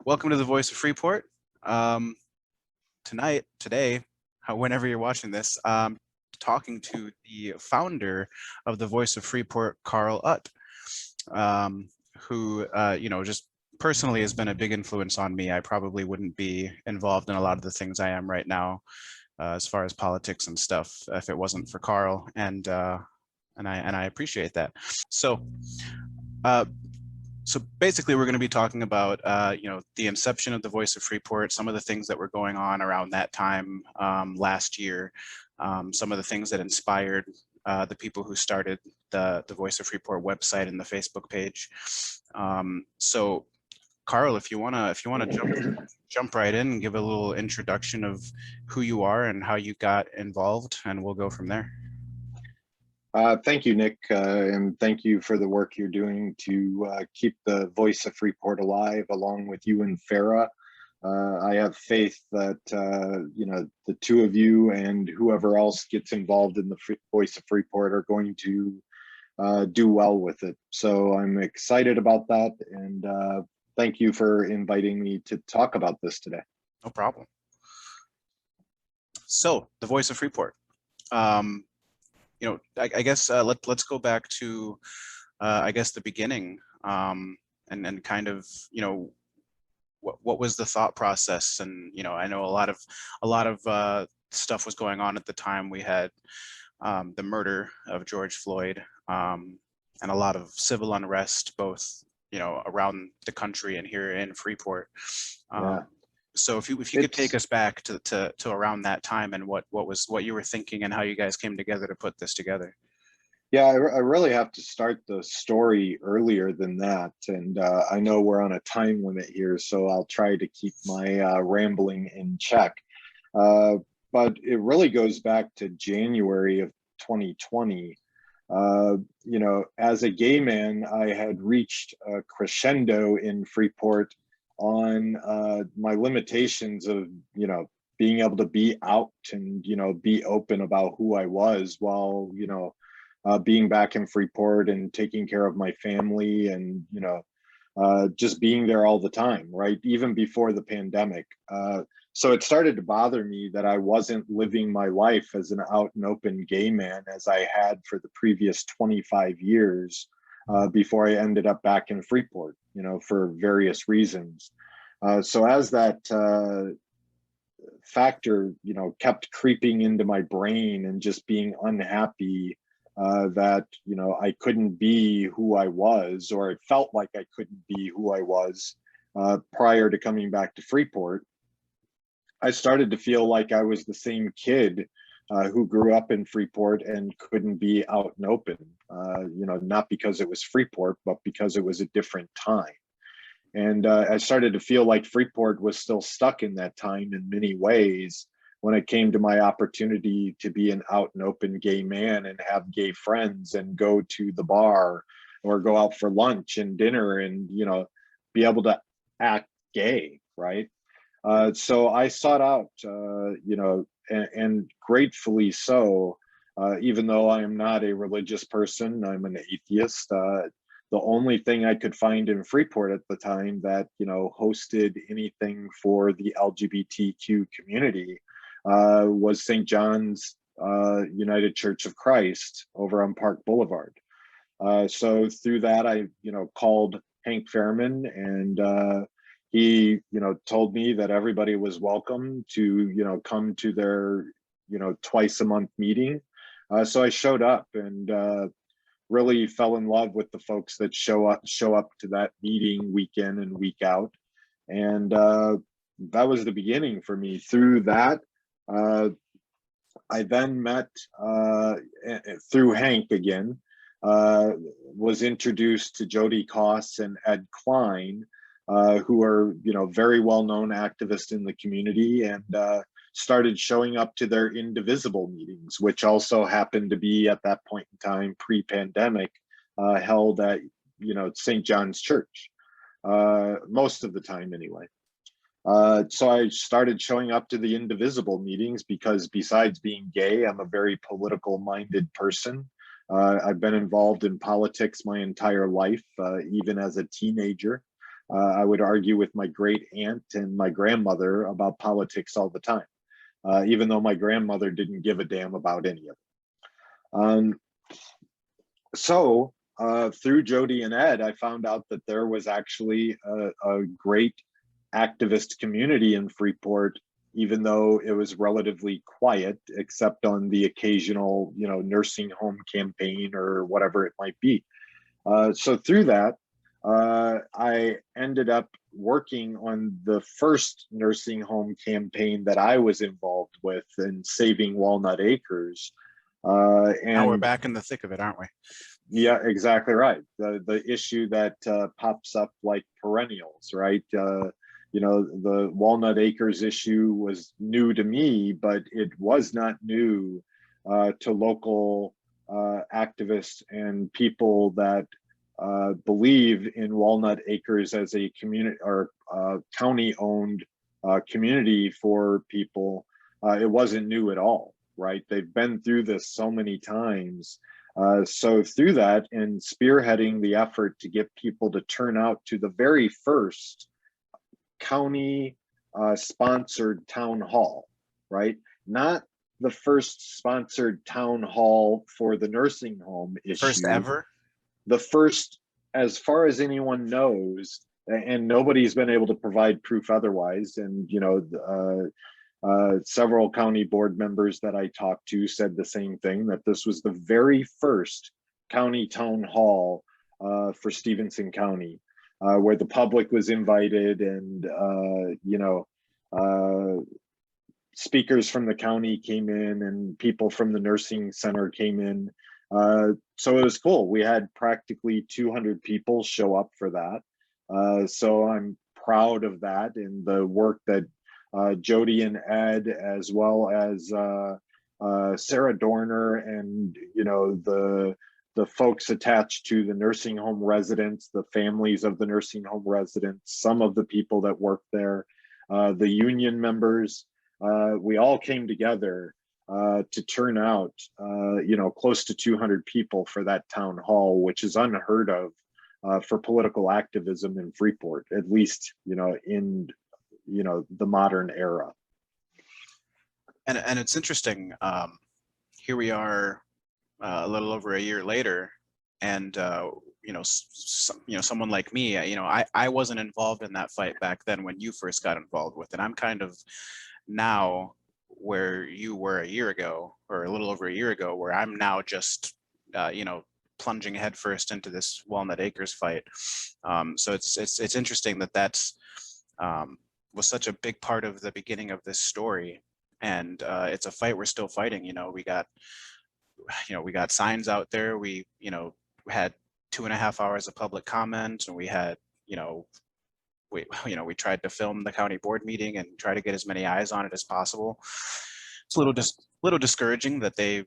Welcome to the Voice of Freeport. Today, whenever you're watching this, talking to the founder of the Voice of Freeport, Carl Utt, who, just personally has been a big influence on me. I probably wouldn't be involved in a lot of the things I am right now, as far as politics and stuff, if it wasn't for Carl, and I appreciate that. So. So basically, we're going to be talking about, the inception of the Voice of Freeport, some of the things that were going on around that time last year, some of the things that inspired the people who started the Voice of Freeport website and the Facebook page. So, Carl, if you wanna jump right in and give a little introduction of who you are and how you got involved, and we'll go from there. Thank you, Nick, and thank you for the work you're doing to keep the Voice of Freeport alive, along with you and Farah. I have faith that the two of you and whoever else gets involved in the Voice of Freeport are going to do well with it. So I'm excited about that, and thank you for inviting me to talk about this today. No problem. So the Voice of Freeport. I guess let's go back to I guess the beginning, and kind of what was the thought process. And I know a lot of stuff was going on at the time. We had the murder of George Floyd, and a lot of civil unrest, both around the country and here in Freeport. Yeah. So if you could take us back to around that time, and what you were thinking and how you guys came together to put this together. Yeah, I really have to start the story earlier than that. And I know we're on a time limit here, so I'll try to keep my rambling in check. But it really goes back to January of 2020. As a gay man, I had reached a crescendo in Freeport on my limitations of being able to be out and be open about who I was, while being back in Freeport and taking care of my family, and just being there all the time, right? Even before the pandemic. So it started to bother me that I wasn't living my life as an out and open gay man as I had for the previous 25 years before I ended up back in Freeport, for various reasons. So as that factor, kept creeping into my brain, and just being unhappy that, I couldn't be who I was, or it felt like I couldn't be who I was prior to coming back to Freeport, I started to feel like I was the same kid who grew up in Freeport and couldn't be out and open, not because it was Freeport, but because it was a different time. And I started to feel like Freeport was still stuck in that time in many ways, when it came to my opportunity to be an out and open gay man and have gay friends and go to the bar or go out for lunch and dinner and, be able to act gay, right? So I sought out, and gratefully so, even though I am not a religious person, I'm an atheist. The only thing I could find in Freeport at the time that, hosted anything for the LGBTQ community was St. John's United Church of Christ over on Park Boulevard. So through that, I, called Hank Fairman, and he, told me that everybody was welcome to, come to their, twice a month meeting. So I showed up, and really fell in love with the folks that show up to that meeting week in and week out. And that was the beginning for me. Through that, I then met, through Hank again, was introduced to Jody Koss and Ed Klein, who are, very well-known activists in the community, and started showing up to their Indivisible meetings, which also happened to be at that point in time, pre-pandemic, held at, St. John's Church, most of the time anyway. So I started showing up to the Indivisible meetings because, besides being gay, I'm a very political-minded person. I've been involved in politics my entire life, even as a teenager. I would argue with my great aunt and my grandmother about politics all the time, even though my grandmother didn't give a damn about any of it. So through Jody and Ed, I found out that there was actually a great activist community in Freeport, even though it was relatively quiet, except on the occasional, nursing home campaign or whatever it might be. So through that, I ended up working on the first nursing home campaign that I was involved with in saving Walnut Acres. And now we're back in the thick of it, aren't we? Yeah, exactly right. The issue that pops up like perennials, right? The Walnut Acres issue was new to me, but it was not new to local activists and people that believe in Walnut Acres as a community or county-owned community for people. It wasn't new at all, right? They've been through this so many times. So through that and spearheading the effort to get people to turn out to the very first county sponsored town hall, right? Not the first sponsored town hall for the nursing home issue. First ever? The first, as far as anyone knows, and nobody's been able to provide proof otherwise. And, several county board members that I talked to said the same thing, that this was the very first county town hall for Stevenson County, where the public was invited and, speakers from the county came in and people from the nursing center came in. So it was cool. We had practically 200 people show up for that. So I'm proud of that and the work that Jody and Ed, as well as Sarah Dorner and the folks attached to the nursing home residents, the families of the nursing home residents, some of the people that work there, the union members, we all came together to turn out, close to 200 people for that town hall, which is unheard of for political activism in Freeport, at least, in the modern era. And it's interesting. Here we are, a little over a year later, and someone like me, I wasn't involved in that fight back then when you first got involved with it. I'm kind of now where you were a year ago, or a little over a year ago, where I'm now just plunging headfirst into this Walnut Acres fight. So it's interesting that that's was such a big part of the beginning of this story, and it's a fight we're still fighting. We got signs out there. We had 2.5 hours of public comment, and we had we tried to film the county board meeting and try to get as many eyes on it as possible. It's a little discouraging that they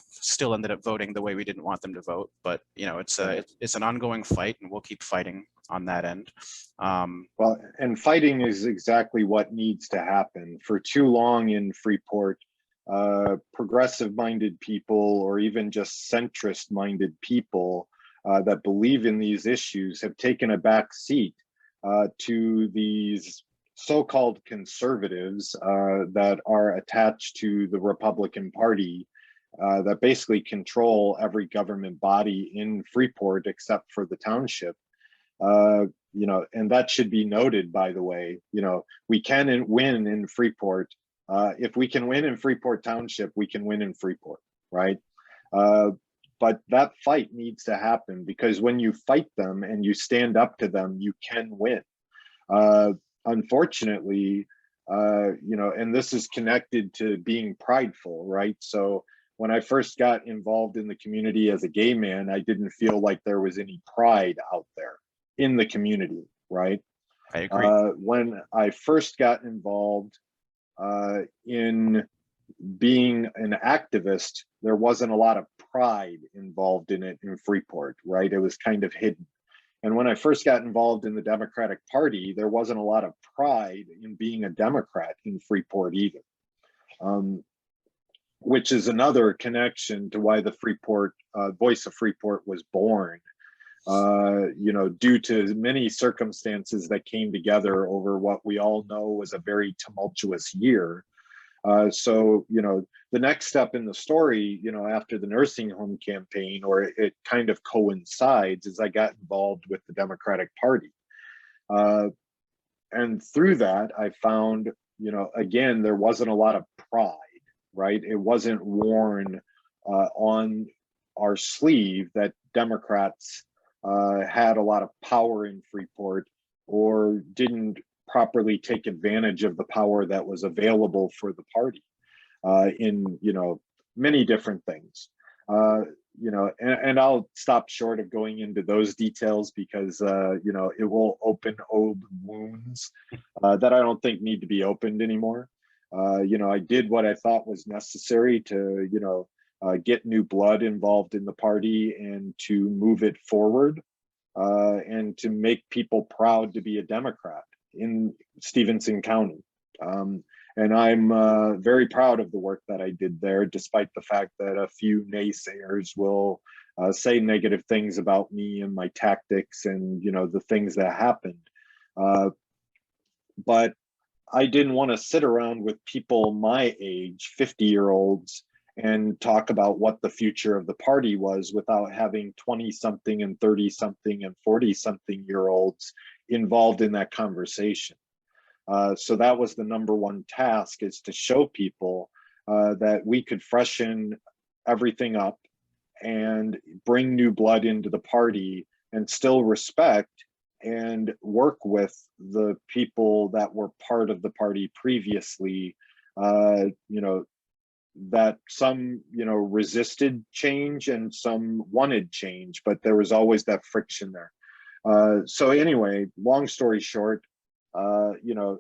still ended up voting the way we didn't want them to vote, but it's an ongoing fight, and we'll keep fighting on that end. Well, and fighting is exactly what needs to happen. For too long in Freeport, progressive-minded people, or even just centrist-minded people that believe in these issues, have taken a back seat to these so-called conservatives that are attached to the Republican Party, that basically control every government body in Freeport except for the township. And that should be noted, by the way. We can win in Freeport. If we can win in Freeport Township, we can win in Freeport, right? But that fight needs to happen, because when you fight them and you stand up to them, you can win. Unfortunately, and this is connected to being prideful, right? So when I first got involved in the community as a gay man, I didn't feel like there was any pride out there in the community, right? I agree. When I first got involved in being an activist, there wasn't a lot of pride involved in it in Freeport, right? It was kind of hidden. And when I first got involved in the Democratic Party, there wasn't a lot of pride in being a Democrat in Freeport either, which is another connection to why the Freeport Voice of Freeport was born. due to many circumstances that came together over what we all know was a very tumultuous year. So, the next step in the story, after the nursing home campaign, or it kind of coincides, is I got involved with the Democratic Party. And through that, I found, again, there wasn't a lot of pride, right? It wasn't worn on our sleeve that Democrats had a lot of power in Freeport, or didn't properly take advantage of the power that was available for the party in many different things. And I'll stop short of going into those details because it will open old wounds that I don't think need to be opened anymore. I did what I thought was necessary to get new blood involved in the party and to move it forward, and to make people proud to be a Democrat in Stevenson County. And I'm very proud of the work that I did there, despite the fact that a few naysayers will say negative things about me and my tactics and the things that happened. But I didn't want to sit around with people my age, 50-year-olds, and talk about what the future of the party was without having 20-something and 30-something and 40-something-year-olds involved in that conversation. So that was the number one task, is to show people that we could freshen everything up and bring new blood into the party and still respect and work with the people that were part of the party previously, that some resisted change and some wanted change, but there was always that friction there. So anyway, long story short, the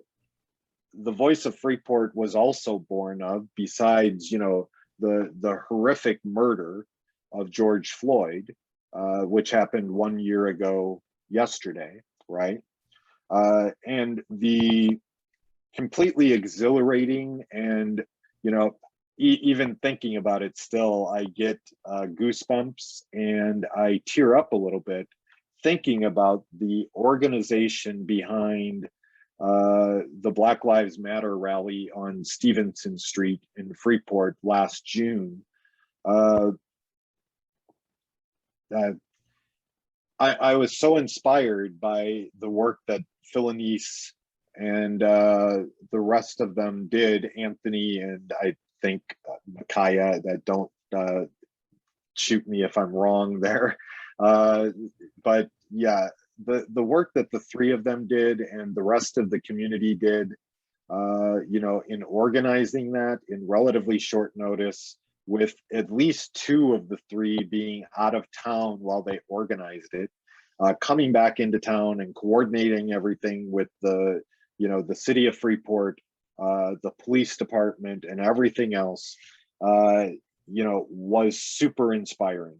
Voice of Freeport was also born of, besides the horrific murder of George Floyd, which happened 1 year ago yesterday, right? And the completely exhilarating and even thinking about it still, I get goosebumps and I tear up a little bit thinking about the organization behind the Black Lives Matter rally on Stevenson Street in Freeport last June. I was so inspired by the work that Philanese and the rest of them did, Anthony and I think Micaiah, that don't shoot me if I'm wrong there. But yeah, the work that the three of them did and the rest of the community did, in organizing that in relatively short notice, with at least two of the three being out of town while they organized it, coming back into town and coordinating everything with the city of Freeport, the police department, and everything else, was super inspiring.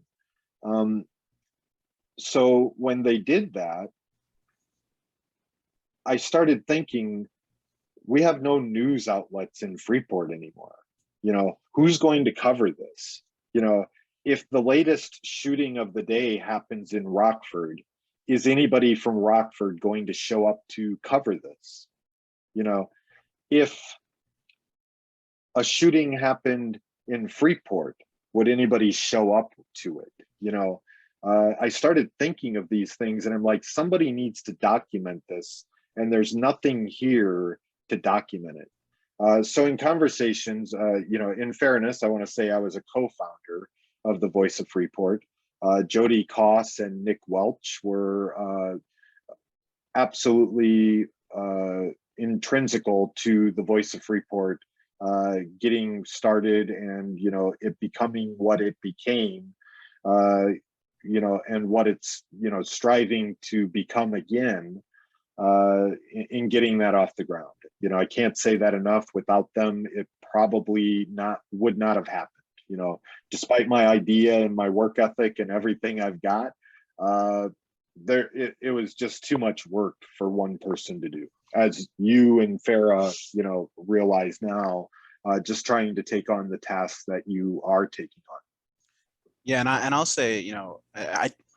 So when they did that, I started thinking, we have no news outlets in Freeport anymore. Who's going to cover this? If the latest shooting of the day happens in Rockford, is anybody from Rockford going to show up to cover this? If a shooting happened in Freeport, would anybody show up to it? I started thinking of these things and I'm like, somebody needs to document this, and there's nothing here to document it. So in conversations, in fairness, I want to say I was a co-founder of the Voice of Freeport. Jody Koss and Nick Welch were absolutely intrinsical to the Voice of Freeport getting started and it becoming what it became, and what it's striving to become again, in getting that off the ground. I can't say that enough. Without them, it probably would not have happened. Despite my idea and my work ethic and everything I've got, it was just too much work for one person to do, as you and Farah realize now, just trying to take on the tasks that you are taking on. Yeah, and I'll say,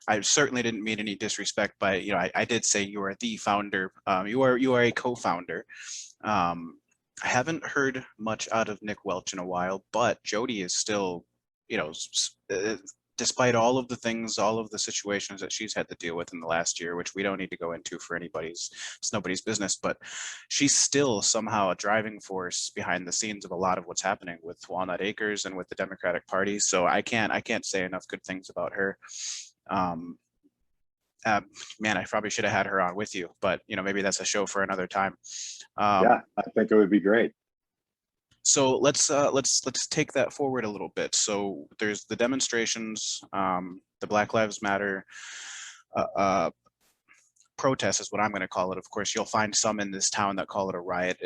I certainly didn't mean any disrespect by, you know, I did say you are the founder. You are a co-founder. I haven't heard much out of Nick Welch in a while, but Jody is still, you know, despite all of the things, all of the situations that she's had to deal with in the last year, which we don't need to go into for anybody's, it's nobody's business, but she's still somehow a driving force behind the scenes of a lot of what's happening with Walnut Acres and with the Democratic Party. So I can't say enough good things about her. Man, I probably should have had her on with you, but you know, maybe that's a show for another time. Yeah, I think it would be great. So let's take that forward a little bit. So there's the demonstrations, the Black Lives Matter protest is what I'm going to call it. Of course, you'll find some in this town that call it a riot.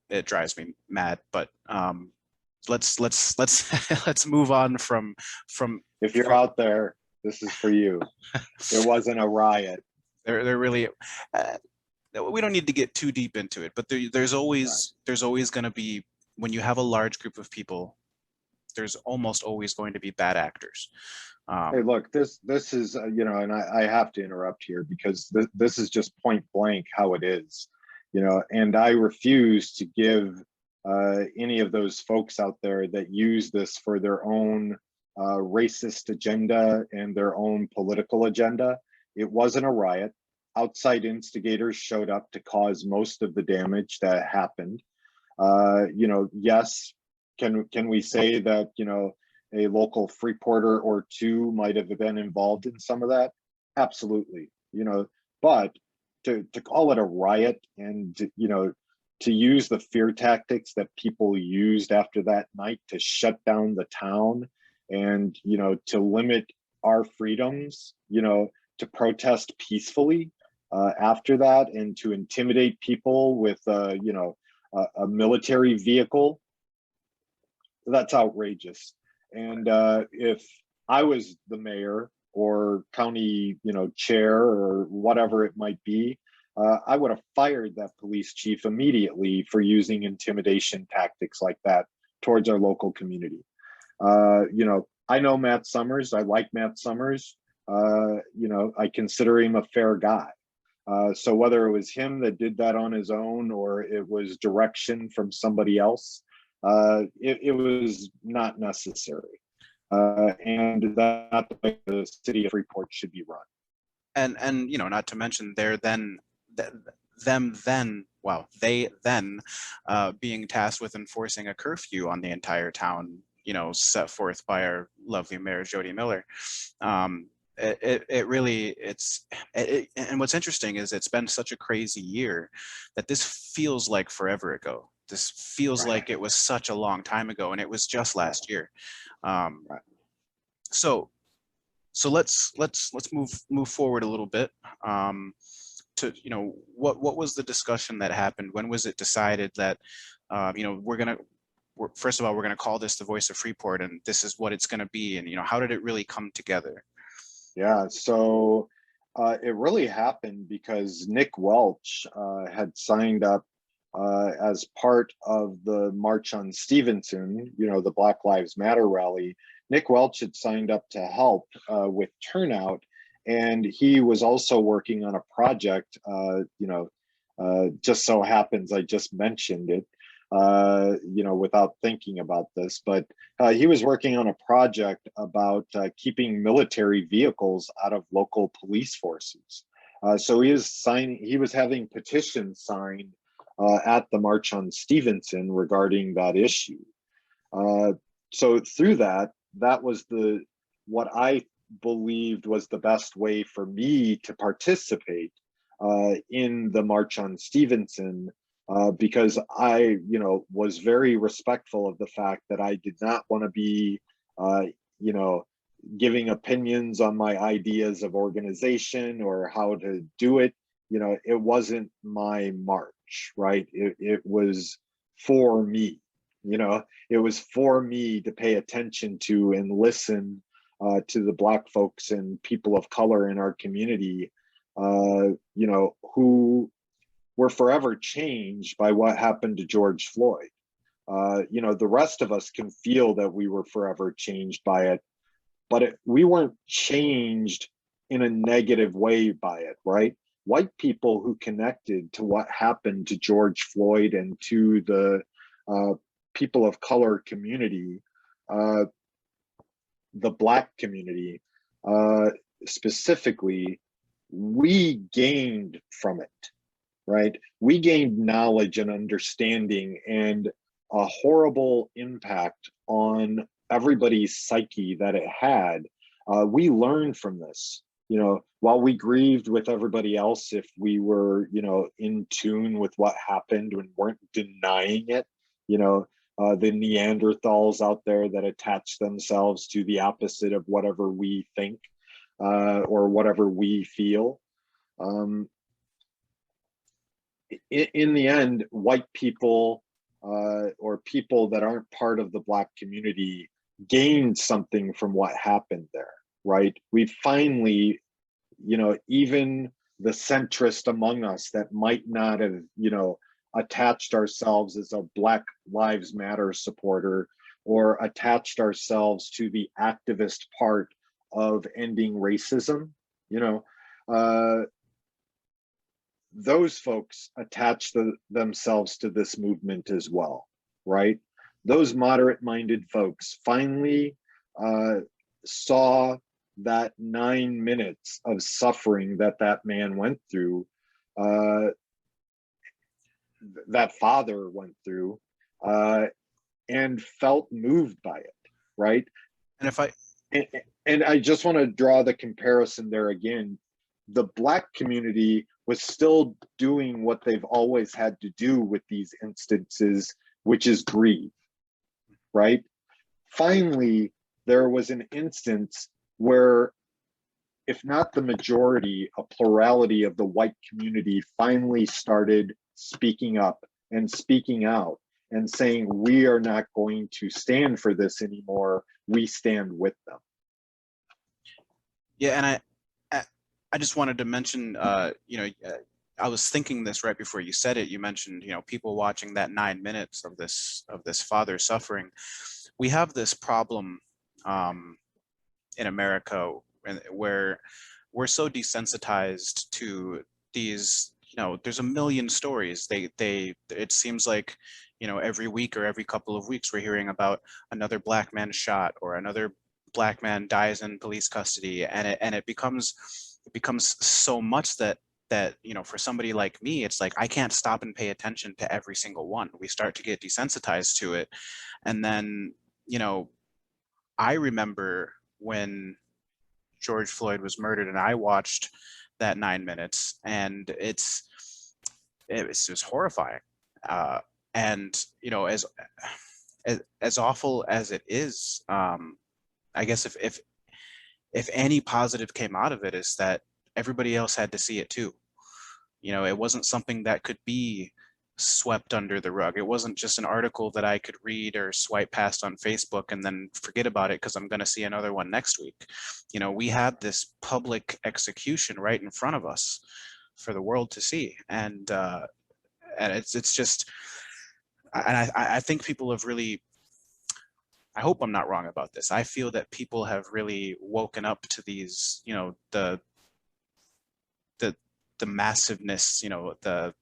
It drives me mad. But let's let's move on from. If you're out there, this is for you. It wasn't a riot. They're really. We don't need to get too deep into it, but there's always going to be, when you have a large group of people, there's almost always going to be bad actors. Hey, look, this is, you know, and I have to interrupt here because this is just point blank how it is, you know, and I refuse to give any of those folks out there that use this for their own racist agenda and their own political agenda. It wasn't a riot. Outside instigators showed up to cause most of the damage that happened. You know, yes, can we say that, you know, a local Freeporter or two might have been involved in some of that? Absolutely, you know, but to call it a riot and, you know, to use the fear tactics that people used after that night to shut down the town and, you know, to limit our freedoms, you know, to protest peacefully after that, and to intimidate people with, you know, a military vehicle, that's outrageous. And if I was the mayor or county, you know, chair or whatever it might be, I would have fired that police chief immediately for using intimidation tactics like that towards our local community. You know, I know Matt Summers. I like Matt Summers. You know, I consider him a fair guy. So whether it was him that did that on his own or it was direction from somebody else, it was not necessary. And that's not the way the city of Freeport should be run. And you know, not to mention they then being tasked with enforcing a curfew on the entire town, you know, set forth by our lovely mayor Jody Miller. It really, and what's interesting is it's been such a crazy year that this feels like forever ago. This feels like it was such a long time ago, and it was just last year. So let's move forward a little bit. To, you know, what was the discussion that happened? When was it decided that, you know, first of all, we're gonna call this the Voice of Freeport, and this is what it's gonna be, and you know, how did it really come together? Yeah, so it really happened because Nick Welch had signed up as part of the March on Stevenson, you know, the Black Lives Matter rally. Nick Welch had signed up to help with turnout, and he was also working on a project, you know, just so happens I just mentioned it, you know, without thinking about this, but he was working on a project about keeping military vehicles out of local police forces. So he was having petitions signed at the March on Stevenson regarding that issue. So through that was what I believed was the best way for me to participate in the March on Stevenson, because I, you know, was very respectful of the fact that I did not want to be, you know, giving opinions on my ideas of organization or how to do it. You know, it wasn't my march, right? It was for me, you know, it was for me to pay attention to and listen to the Black folks and people of color in our community, you know, who were forever changed by what happened to George Floyd. You know, the rest of us can feel that we were forever changed by it, but we weren't changed in a negative way by it, right? White people who connected to what happened to George Floyd and to the people of color community, uh, the Black community specifically, we gained from it, right? We gained knowledge and understanding and a horrible impact on everybody's psyche that it had. We learned from this. You know, while we grieved with everybody else, if we were, you know, in tune with what happened and weren't denying it, you know, the Neanderthals out there that attach themselves to the opposite of whatever we think or whatever we feel. In the end, white people or people that aren't part of the Black community gained something from what happened there, right? We finally, you know, even the centrist among us that might not have, you know, attached ourselves as a Black Lives Matter supporter or attached ourselves to the activist part of ending racism, you know, those folks attach themselves to this movement as well, right? Those moderate-minded folks finally saw that 9 minutes of suffering that that man went through, that father went through, and felt moved by it, right? And if I and I just want to draw the comparison there again. The Black community was still doing what they've always had to do with these instances, which is grieve, right? Finally, there was an instance where, if not the majority, a plurality of the white community finally started speaking up and speaking out and saying, we are not going to stand for this anymore. We stand with them. Yeah, and I just wanted to mention, you know, I was thinking this right before you said it. You mentioned, you know, people watching that 9 minutes of this father suffering. We have this problem in America where we're so desensitized to these. You know, there's a million stories. It seems like, you know, every week or every couple of weeks we're hearing about another Black man shot or another Black man dies in police custody, and it becomes so much that you know, for somebody like me, it's like I can't stop and pay attention to every single one. We start to get desensitized to it. And then, you know, I remember when George Floyd was murdered and I watched that 9 minutes, and it was just horrifying. And you know, as awful as it is, I guess if any positive came out of it is that everybody else had to see it too. You know, it wasn't something that could be swept under the rug. It wasn't just an article that I could read or swipe past on Facebook and then forget about it because I'm going to see another one next week. You know, we had this public execution right in front of us for the world to see, and it's just, and I think people have really, I hope I'm not wrong about this. I feel that people have really woken up to these, you know, the massiveness, you know, the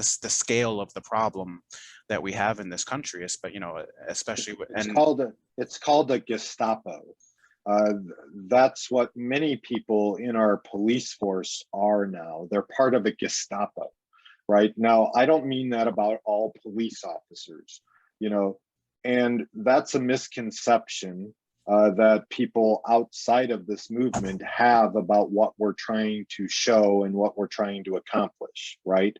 scale of the problem that we have in this country, but you know, especially it's called a Gestapo. That's what many people in our police force are now. They're part of a Gestapo, right? Now, I don't mean that about all police officers, you know, and that's a misconception that people outside of this movement have about what we're trying to show and what we're trying to accomplish, right?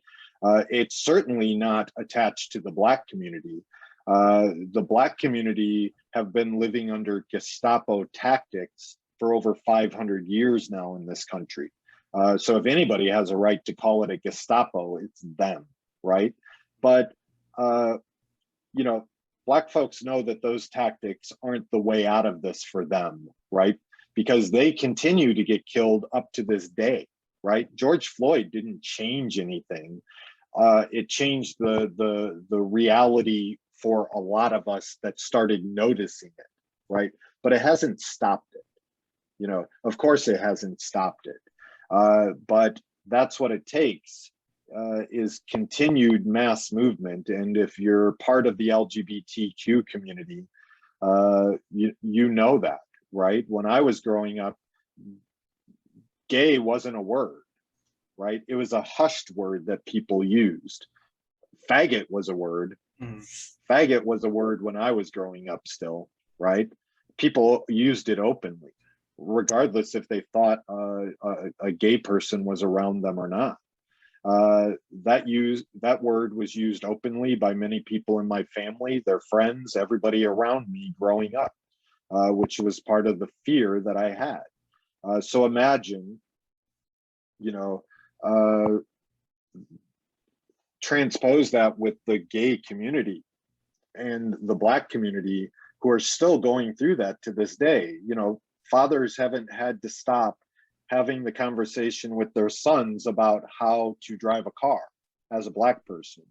It's certainly not attached to the Black community. The Black community have been living under Gestapo tactics for over 500 years now in this country. So if anybody has a right to call it a Gestapo, it's them, right? But, you know, Black folks know that those tactics aren't the way out of this for them, right? Because they continue to get killed up to this day, right? George Floyd didn't change anything. It changed the reality for a lot of us that started noticing it, right? But it hasn't stopped it. You know, of course it hasn't stopped it. But that's what it takes, is continued mass movement. And if you're part of the LGBTQ community, you know that, right? When I was growing up, gay wasn't a word, right? It was a hushed word that people used. Faggot was a word. Faggot was a word when I was growing up still, right? People used it openly, regardless if they thought a gay person was around them or not. That word was used openly by many people in my family, their friends, everybody around me growing up, which was part of the fear that I had. So imagine, you know, transpose that with the gay community and the Black community, who are still going through that to this day. You know, fathers haven't had to stop having the conversation with their sons about how to drive a car as a Black person.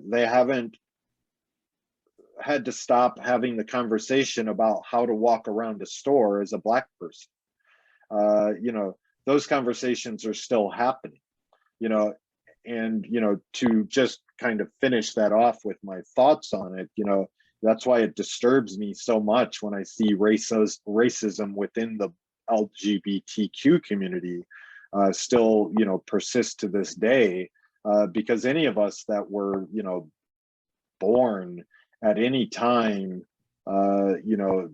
They haven't had to stop having the conversation about how to walk around a store as a Black person. You know, those conversations are still happening, you know. And, you know, to just kind of finish that off with my thoughts on it, you know, that's why it disturbs me so much when I see racism within the LGBTQ community still, you know, persist to this day, because any of us that were, you know, born at any time, you know,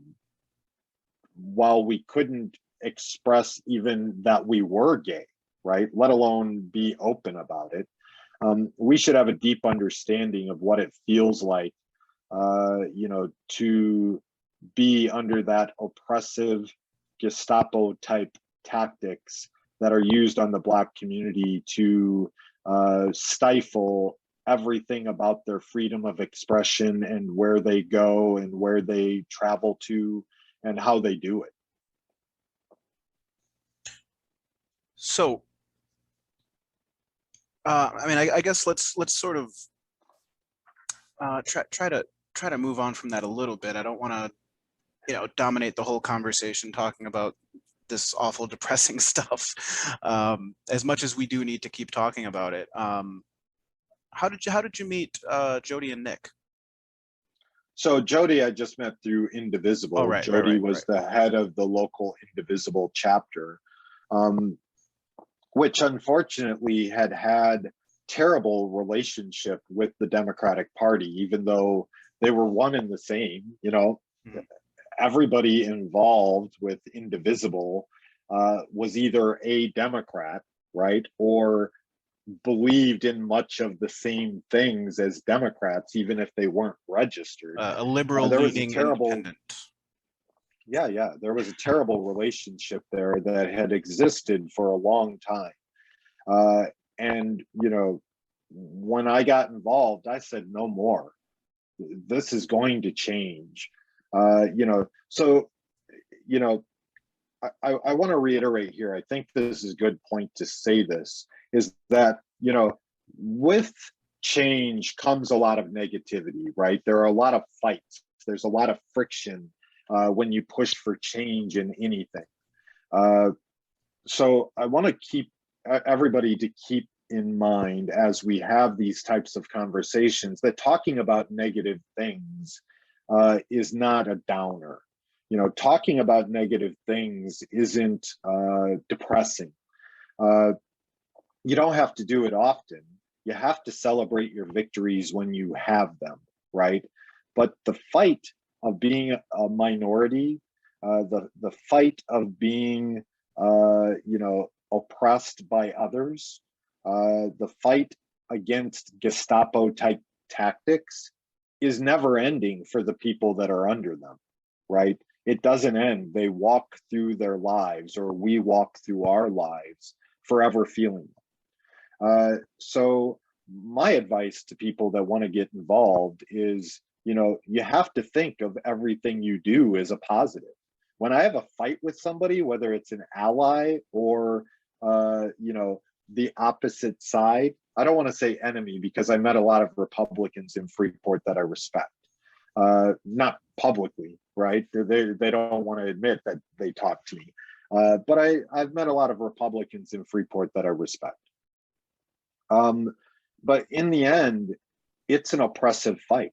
while we couldn't express even that we were gay, right, let alone be open about it, we should have a deep understanding of what it feels like, you know, to be under that oppressive Gestapo type tactics that are used on the Black community to stifle everything about their freedom of expression and where they go and where they travel to and how they do it. So, I mean, I guess let's sort of try to move on from that a little bit. I don't want to, you know, dominate the whole conversation talking about this awful, depressing stuff. As much as we do need to keep talking about it. How did you meet Jody and Nick? So Jody, I just met through Indivisible. Oh, right, Jody right, was the head of the local Indivisible chapter, which unfortunately had terrible relationship with the Democratic Party, even though they were one and the same. You know, everybody involved with Indivisible was either a Democrat, right, or believed in much of the same things as Democrats, even if they weren't registered. A liberal There was a leaning terrible, independent. yeah, there was a terrible relationship there that had existed for a long time. And, you know, when I got involved, I said, no more. This is going to change. You know, so, you know, I want to reiterate here, I think this is a good point to say this, is that, you know, with change comes a lot of negativity, right? There are a lot of fights. There's a lot of friction when you push for change in anything. So I want to keep everybody to keep in mind as we have these types of conversations that talking about negative things is not a downer. You know, talking about negative things isn't depressing. You don't have to do it often. You have to celebrate your victories when you have them, right? But the fight of being a minority, the fight of being, you know, oppressed by others, the fight against Gestapo type tactics is never ending for the people that are under them, right? It doesn't end. They walk through their lives, or we walk through our lives, forever feeling them. So my advice to people that want to get involved is, you know, you have to think of everything you do as a positive. When I have a fight with somebody, whether it's an ally or, you know, the opposite side, I don't want to say enemy, because I met a lot of Republicans in Freeport that I respect, not publicly, right? They don't want to admit that they talk to me. But I've met a lot of Republicans in Freeport that I respect. But in the end, it's an oppressive fight.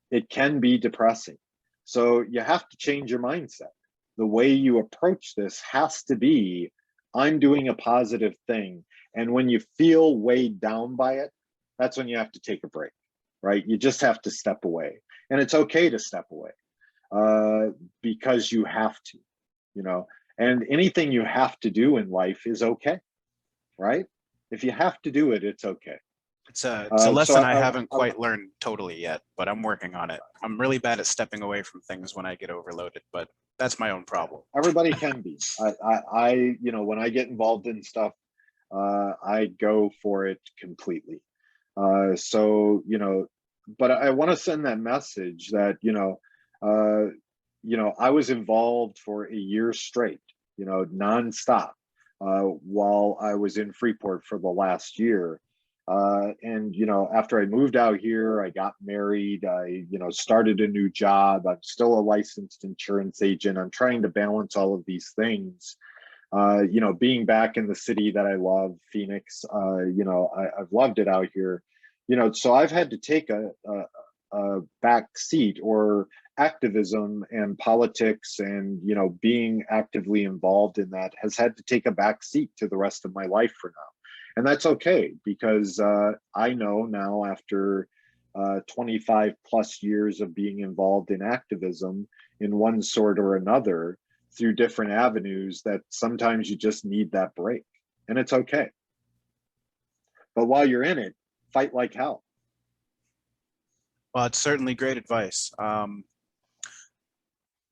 It can be depressing. So you have to change your mindset. The way you approach this has to be, I'm doing a positive thing. And when you feel weighed down by it, that's when you have to take a break, right? You just have to step away. And it's okay to step away because you have to, you know, and anything you have to do in life is okay, right? If you have to do it, it's okay. It's a lesson I haven't I quite learned totally yet, but I'm working on it. I'm really bad at stepping away from things when I get overloaded, but that's my own problem. everybody can be. You know, when I get involved in stuff, I go for it completely. So, you know, but I want to send that message that, I was involved for a year straight, you know, nonstop, while I was in Freeport for the last year. And, you know, after I moved out here, I got married, started a new job. I'm still a licensed insurance agent. I'm trying to balance all of these things. Being back in the city that I love, Phoenix, I've loved it out here, so I've had to take a back seat, or activism and politics and, being actively involved in that has had to take a back seat to the rest of my life for now. And that's okay, because I know now, after 25 plus years of being involved in activism in one sort or another, through different avenues, that sometimes you just need that break, and it's okay. But while you're in it, fight like hell. Well, it's certainly great advice.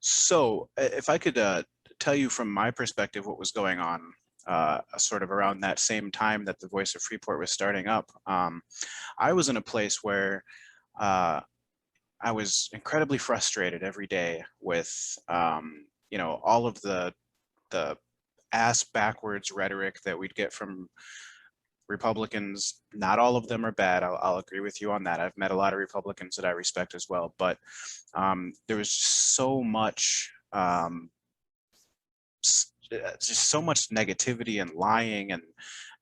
So if I could tell you from my perspective what was going on sort of around that same time that the Voice of Freeport was starting up, I was in a place where I was incredibly frustrated every day with all of the ass backwards rhetoric that we'd get from Republicans. Not all of them are bad. I'll agree with you on that. I've met a lot of Republicans that I respect as well, but there was so much, just so much negativity and lying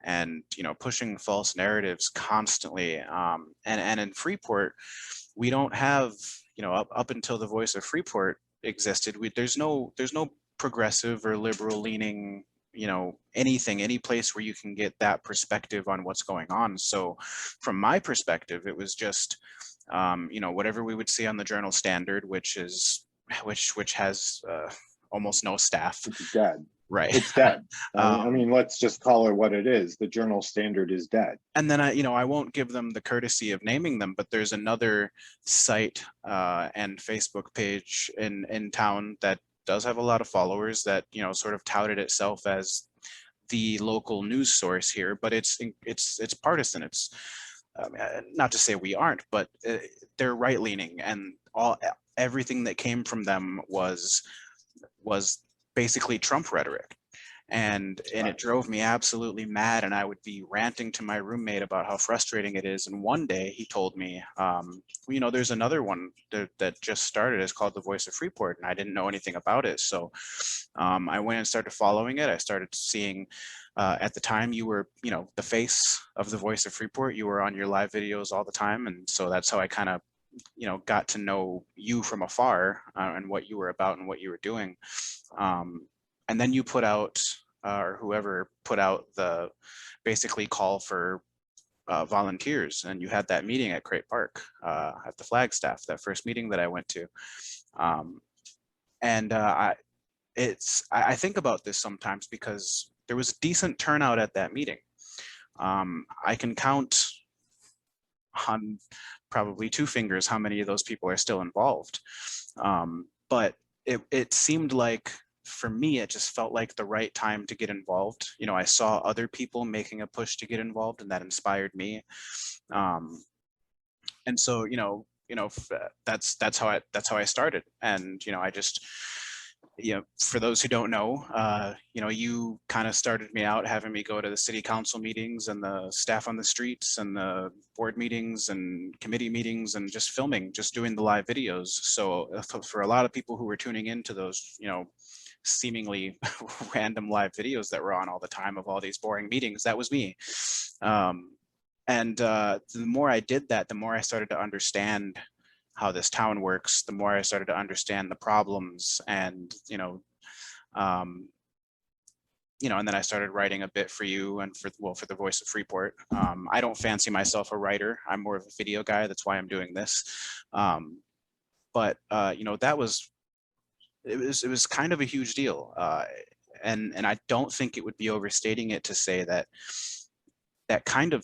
and pushing false narratives constantly. And in Freeport, we don't have, up until the Voice of Freeport existed, there's no progressive or liberal leaning, any place where you can get that perspective on what's going on. So from my perspective, it was just, whatever we would see on the Journal Standard, which has almost no staff. It's dead. Right. It's dead. I mean, let's just call it what it is. The Journal Standard is dead. And then I won't give them the courtesy of naming them, but there's another site and Facebook page in town that does have a lot of followers that sort of touted itself as the local news source here, but it's partisan. It's not to say we aren't, but they're right leaning, and everything that came from them was basically Trump rhetoric. And it drove me absolutely mad, and I would be ranting to my roommate about how frustrating it is. And one day he told me, there's another one that just started. It's called the Voice of Freeport, and I didn't know anything about it. So I went and started following it. I started seeing, at the time, you were, the face of the Voice of Freeport. You were on your live videos all the time, and so that's how I kind of, got to know you from afar and what you were about and what you were doing. And then you put out, or whoever put out the basically call for volunteers, and you had that meeting at Crate Park at the Flagstaff, that first meeting that I went to. I think about this sometimes because there was decent turnout at that meeting. I can count on probably two fingers how many of those people are still involved. But it seemed like, for me, it just felt like the right time to get involved. I saw other people making a push to get involved, and that inspired me. And so, that's how I started. And, I just for those who don't know, you kind of started me out having me go to the city council meetings and the staff on the streets and the board meetings and committee meetings and just filming, just doing the live videos. So for a lot of people who were tuning into those, seemingly random live videos that were on all the time of all these boring meetings, that was me. And the more I did that, the more I started to understand how this town works, the more I started to understand the problems, and and then I started writing a bit for you and for the Voice of Freeport. I don't fancy myself a writer. I'm more of a video guy. That's why I'm doing this. But that was it was kind of a huge deal, and I don't think it would be overstating it to say that kind of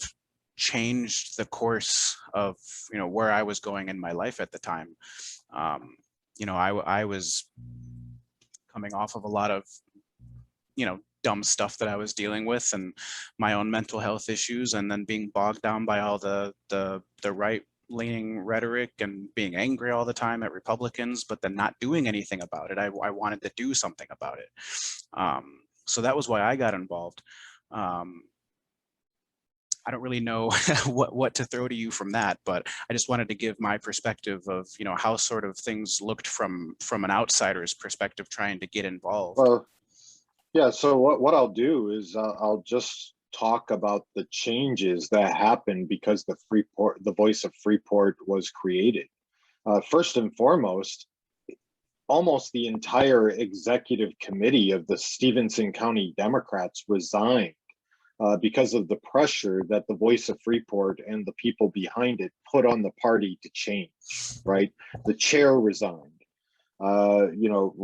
changed the course of where I was going in my life at the time. I was coming off of a lot of dumb stuff that I was dealing with and my own mental health issues, and then being bogged down by all the right leaning rhetoric and being angry all the time at Republicans, but then not doing anything about it. I wanted to do something about it. So that was why I got involved. I don't really know what to throw to you from that, but I just wanted to give my perspective of how sort of things looked from an outsider's perspective, trying to get involved. Well, yeah. So what I'll do is I'll just talk about the changes that happened because the Voice of Freeport was created. First and foremost, almost the entire executive committee of the Stevenson County Democrats resigned. Because of the pressure that the Voice of Freeport and the people behind it put on the party to change, right? The chair resigned. Renardo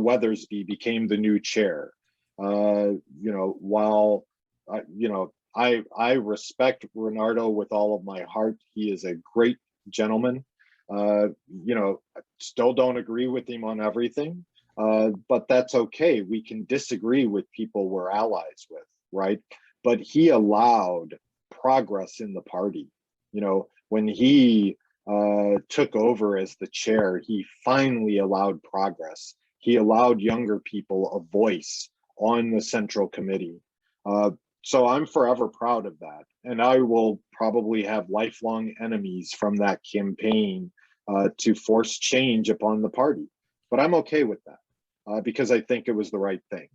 Weathersby became the new chair. While I respect Renardo with all of my heart. He is a great gentleman. Still don't agree with him on everything, but that's okay. We can disagree with people we're allies with, right? But he allowed progress in the party. When he took over as the chair, he finally allowed progress. He allowed younger people a voice on the central committee. So I'm forever proud of that. And I will probably have lifelong enemies from that campaign to force change upon the party. But I'm okay with that because I think it was the right thing.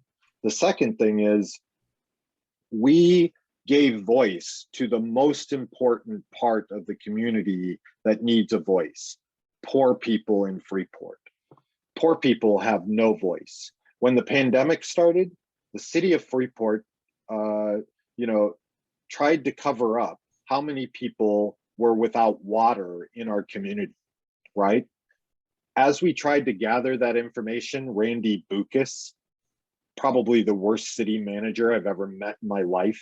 The second thing is, we gave voice to the most important part of the community that needs a voice: poor people in Freeport. Poor people have no voice. When the pandemic started, the city of Freeport, tried to cover up how many people were without water in our community, right? As we tried to gather that information, Randy Bucas, probably the worst city manager I've ever met in my life,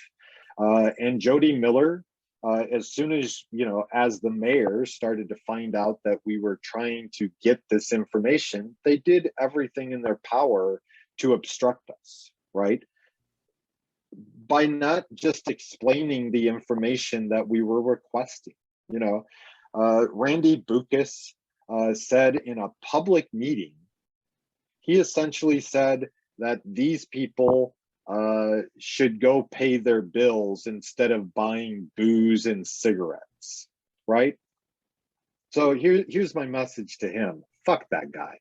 and Jody Miller, as soon as the mayor started to find out that we were trying to get this information, they did everything in their power to obstruct us, right? By not just explaining the information that we were requesting. Randy Bucas said in a public meeting, he essentially said that these people should go pay their bills instead of buying booze and cigarettes, right? So here's my message to him. Fuck that guy,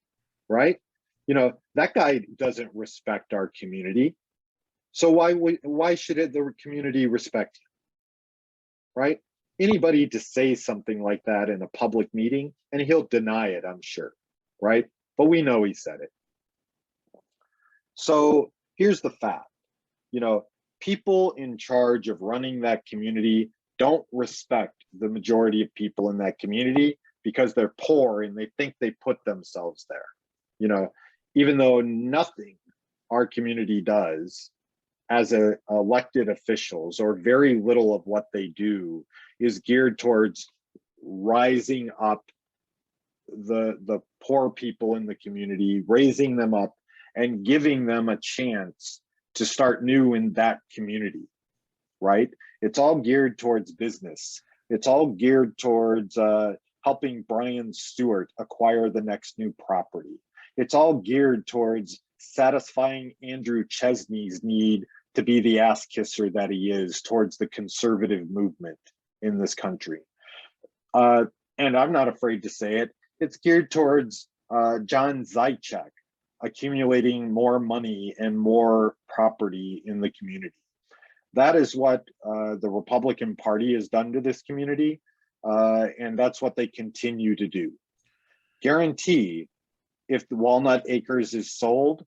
right? That guy doesn't respect our community. So why should the community respect him, right? Anybody to say something like that in a public meeting, and he'll deny it, I'm sure, right? But we know he said it. So here's the fact, people in charge of running that community don't respect the majority of people in that community because they're poor and they think they put themselves there. Even though nothing our community does as elected officials, or very little of what they do, is geared towards rising up the poor people in the community, raising them up and giving them a chance to start new in that community, right? It's all geared towards business. It's all geared towards helping Brian Stewart acquire the next new property. It's all geared towards satisfying Andrew Chesney's need to be the ass kisser that he is towards the conservative movement in this country. And I'm not afraid to say it. It's geared towards John Zaitchik accumulating more money and more property in the community. That is what the Republican Party has done to this community, and that's what they continue to do. Guarantee if the Walnut Acres is sold,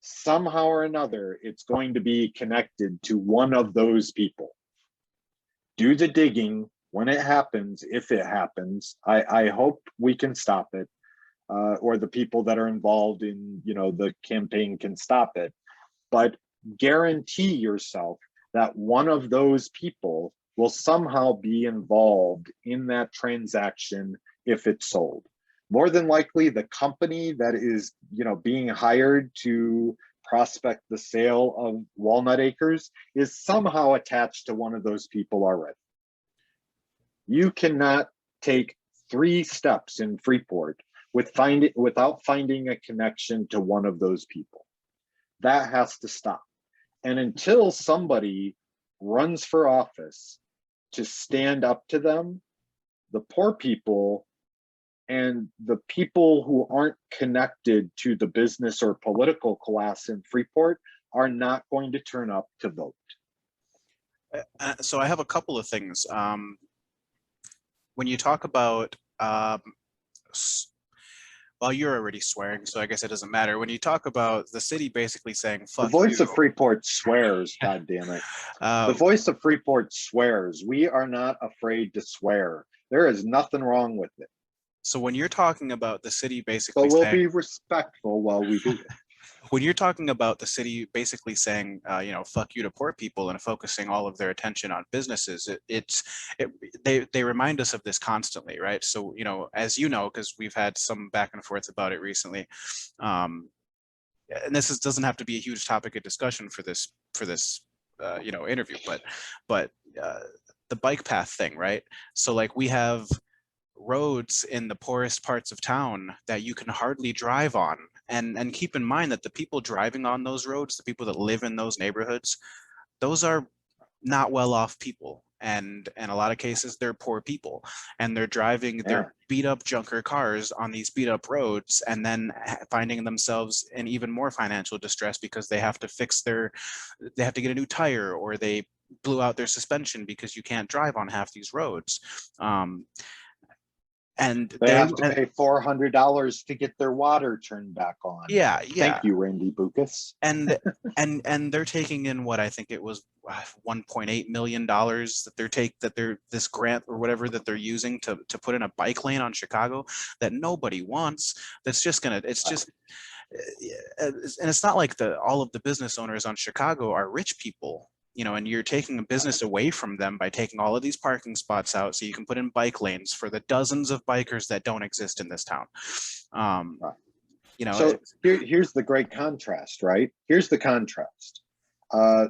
somehow or another, it's going to be connected to one of those people. Do the digging when it happens, if it happens. I hope we can stop it, or the people that are involved in, the campaign can stop it. But guarantee yourself that one of those people will somehow be involved in that transaction if it's sold. More than likely, the company that is, being hired to prospect the sale of Walnut Acres is somehow attached to one of those people already. You cannot take 3 steps in Freeport without finding a connection to one of those people. That has to stop. And until somebody runs for office to stand up to them, the poor people and the people who aren't connected to the business or political class in Freeport are not going to turn up to vote. So I have a couple of things. When you talk about, well, you're already swearing, so I guess it doesn't matter. When you talk about the city basically saying, fuck the voice you. of Freeport swears, God damn it. The voice of Freeport swears. We are not afraid to swear. There is nothing wrong with it. So when you're talking about the city basically but we'll saying, be respectful while we do it. When you're talking about the city basically saying, fuck you to poor people and focusing all of their attention on businesses, they remind us of this constantly, right? So, as you know, because we've had some back and forth about it recently, and this doesn't have to be a huge topic of discussion for this interview, but the bike path thing, right? So like we have roads in the poorest parts of town that you can hardly drive on. And keep in mind that the people driving on those roads, the people that live in those neighborhoods, those are not well-off people. And in a lot of cases, they're poor people. And they're driving their beat-up junker cars on these beat-up roads and then finding themselves in even more financial distress because they have to they have to get a new tire, or they blew out their suspension because you can't drive on half these roads. And they have to pay $400 to get their water turned back on. Yeah. Thank you, Randy Bucas. And they're taking in what I think it was $1.8 million that they're this grant or whatever that they're using to put in a bike lane on Chicago that nobody wants. That's just and it's not like all of the business owners on Chicago are rich people. And you're taking a business away from them by taking all of these parking spots out so you can put in bike lanes for the dozens of bikers that don't exist in this town. So here's the great contrast, right? Here's the contrast.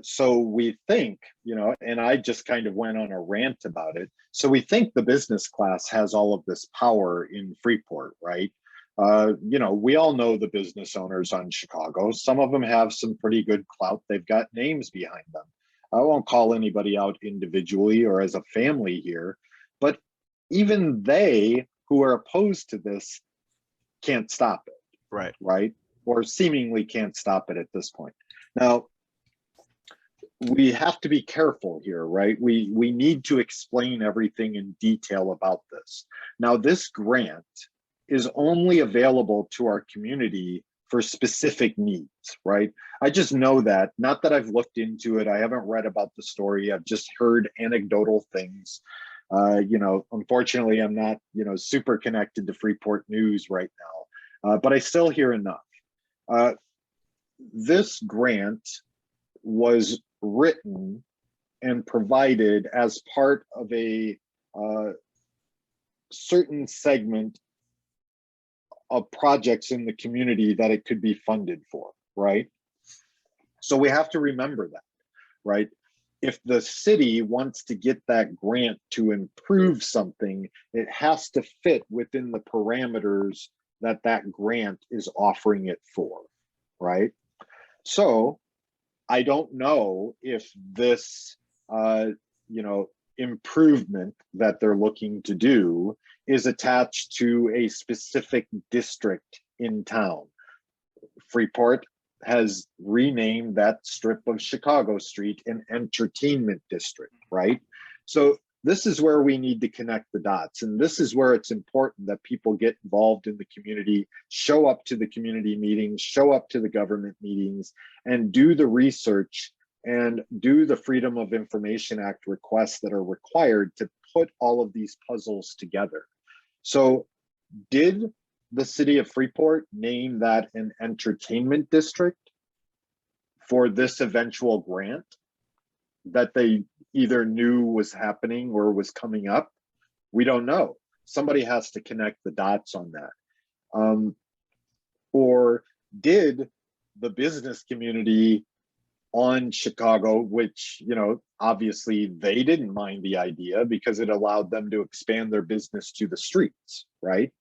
So we think, and I just kind of went on a rant about it. So we think the business class has all of this power in Freeport, right? We all know the business owners on Chicago. Some of them have some pretty good clout. They've got names behind them. I won't call anybody out individually or as a family here, but even they who are opposed to this can't stop it. Right? Or seemingly can't stop it at this point. Now, we have to be careful here, right? We need to explain everything in detail about this. Now, this grant is only available to our community for specific needs, right? I just know that, not that I've looked into it. I haven't read about the story. I've just heard anecdotal things. Unfortunately, I'm not, super connected to Freeport news right now, but I still hear enough. This grant was written and provided as part of a certain segment of projects in the community that it could be funded for, right? So we have to remember that, right? If the city wants to get that grant to improve something, it has to fit within the parameters that that grant is offering it for, right? So I don't know if this, you know, improvement that they're looking to do is attached to a specific district in town. Freeport has renamed that strip of Chicago Street an entertainment district, right? So this is where we need to connect the dots. And this is where it's important that people get involved in the community, show up to the community meetings, show up to the government meetings, and do the research and do the Freedom of Information Act requests that are required to put all of these puzzles together. So did the city of Freeport name that an entertainment district for this eventual grant that they either knew was happening or was coming up? We don't know. Somebody has to connect the dots on that. Or did the business community on Chicago, which, you know, obviously they didn't mind the idea because it allowed them to expand their business to the streets, right?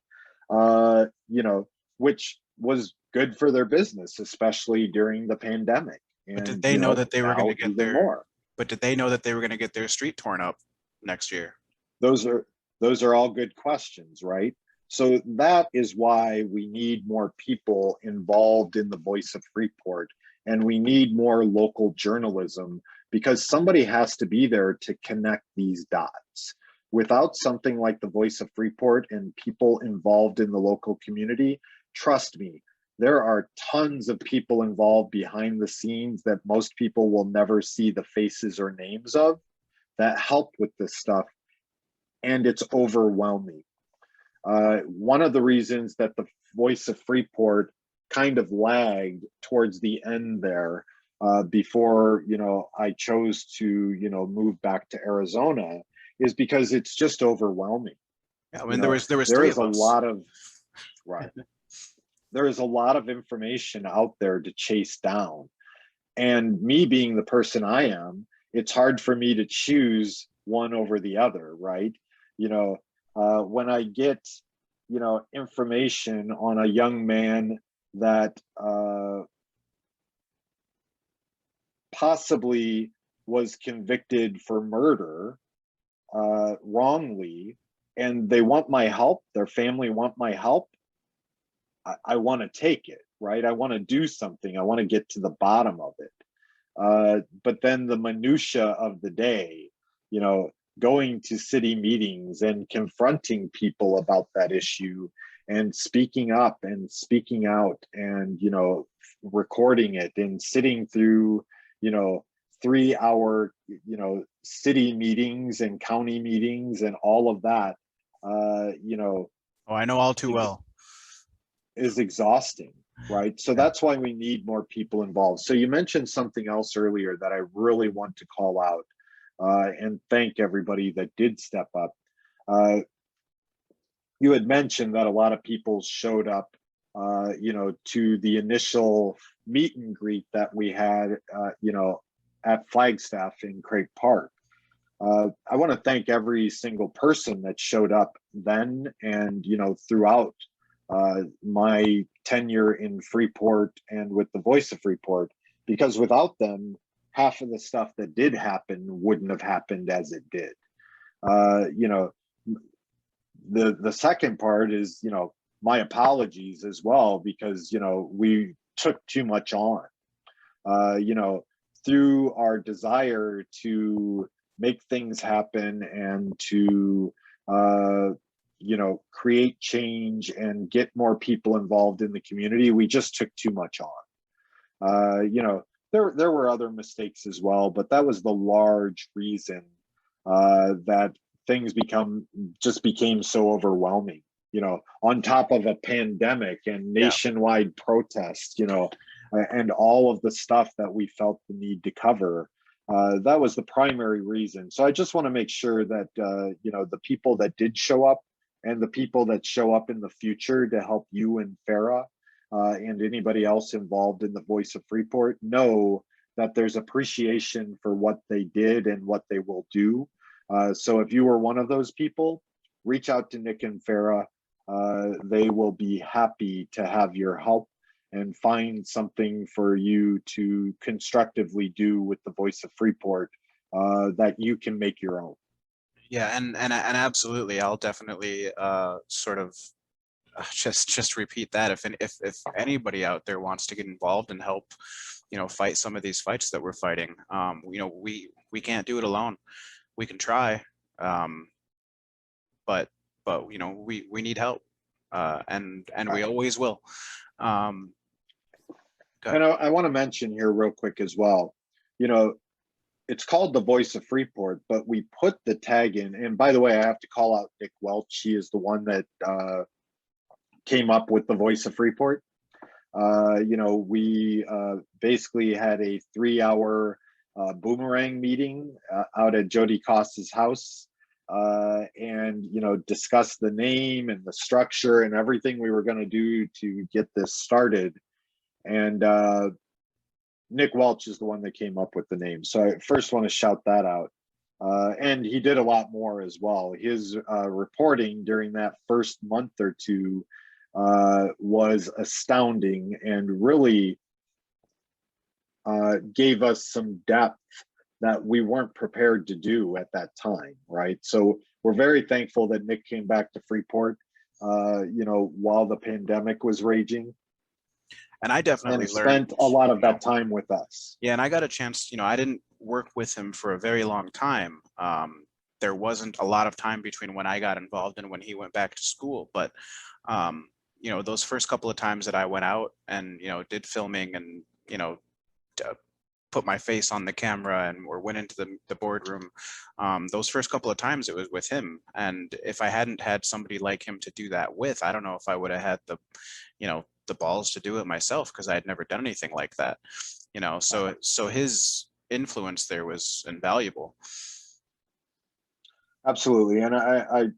You know, which was good for their business, especially during the pandemic. And, but did they know that they were going to get their more? But did they know that they were going to get their street torn up next year? Those are all good questions, right? So that is why we need more people involved in the Voice of Freeport, and we need more local journalism, because somebody has to be there to connect these dots. Without something like the Voice of Freeport and people involved in the local community, trust me, there are tons of people involved behind the scenes that most people will never see the faces or names of that help with this stuff, and it's overwhelming. One of the reasons that the Voice of Freeport kind of lagged towards the end there, before, you know, I chose to, you know, move back to Arizona, is because it's just overwhelming. Yeah, I mean, there was three of us. Right. There is a lot of information out there to chase down. And me being the person I am, it's hard for me to choose one over the other, right? You know, when I get, you know, information on a young man that possibly was convicted for murder wrongly, and they want my help, their family want my help, I want to take it, right? I want to do something. I want to get to the bottom of it. But then the minutia of the day, you know, going to city meetings and confronting people about that issue and speaking up and speaking out and, you know, recording it and sitting through, you know, 3-hour, you know, city meetings and county meetings and all of that, you know. Oh, I know all too well. Is exhausting, right? So that's why we need more people involved. So you mentioned something else earlier that I really want to call out, and thank everybody that did step up. You had mentioned that a lot of people showed up, you know, to the initial meet and greet that we had, you know, at Flagstaff in Craig Park. I want to thank every single person that showed up then and, you know, throughout my tenure in Freeport and with the Voice of Freeport, because without them, half of the stuff that did happen wouldn't have happened as it did. You know, the second part is, you know, my apologies as well, because, you know, we took too much on, you know, through our desire to make things happen and to, you know, create change and get more people involved in the community. We just took too much on. You know, there were other mistakes as well, but that was the large reason that things became so overwhelming. You know, on top of a pandemic and nationwide protests, you know, and all of the stuff that we felt the need to cover. That was the primary reason. So I just want to make sure that, you know, the people that did show up and the people that show up in the future to help you and Farah and anybody else involved in the Voice of Freeport know that there's appreciation for what they did and what they will do. So if you were one of those people, reach out to Nick and Farah. they will be happy to have your help and find something for you to constructively do with the Voice of Freeport that you can make your own. Yeah, and absolutely, I'll definitely sort of just repeat that. If anybody out there wants to get involved and help, fight some of these fights that we're fighting, we can't do it alone. We can try, but we need help, and we always will. And I want to mention here real quick as well, it's called the Voice of Freeport, but we put the tag in. And by the way, I have to call out Nick Welch. He is the one that came up with the Voice of Freeport. We basically had a 3-hour boomerang meeting out at Jody Costa's house, and discussed the name and the structure and everything we were going to do to get this started. And Nick Welch is the one that came up with the name. So I first want to shout that out. And he did a lot more as well. His reporting during that first month or two was astounding and really gave us some depth that we weren't prepared to do at that time, right? So we're very thankful that Nick came back to Freeport, while the pandemic was raging. And I definitely spent a lot of that time with us. Yeah, and I got a chance, I didn't work with him for a very long time. There wasn't a lot of time between when I got involved and when he went back to school. But, those first couple of times that I went out and, did filming and, put my face on the camera or went into the boardroom, those first couple of times it was with him. And if I hadn't had somebody like him to do that with, I don't know if I would have had the balls to do it myself, because I had never done anything like that, so his influence there was invaluable. Absolutely. And I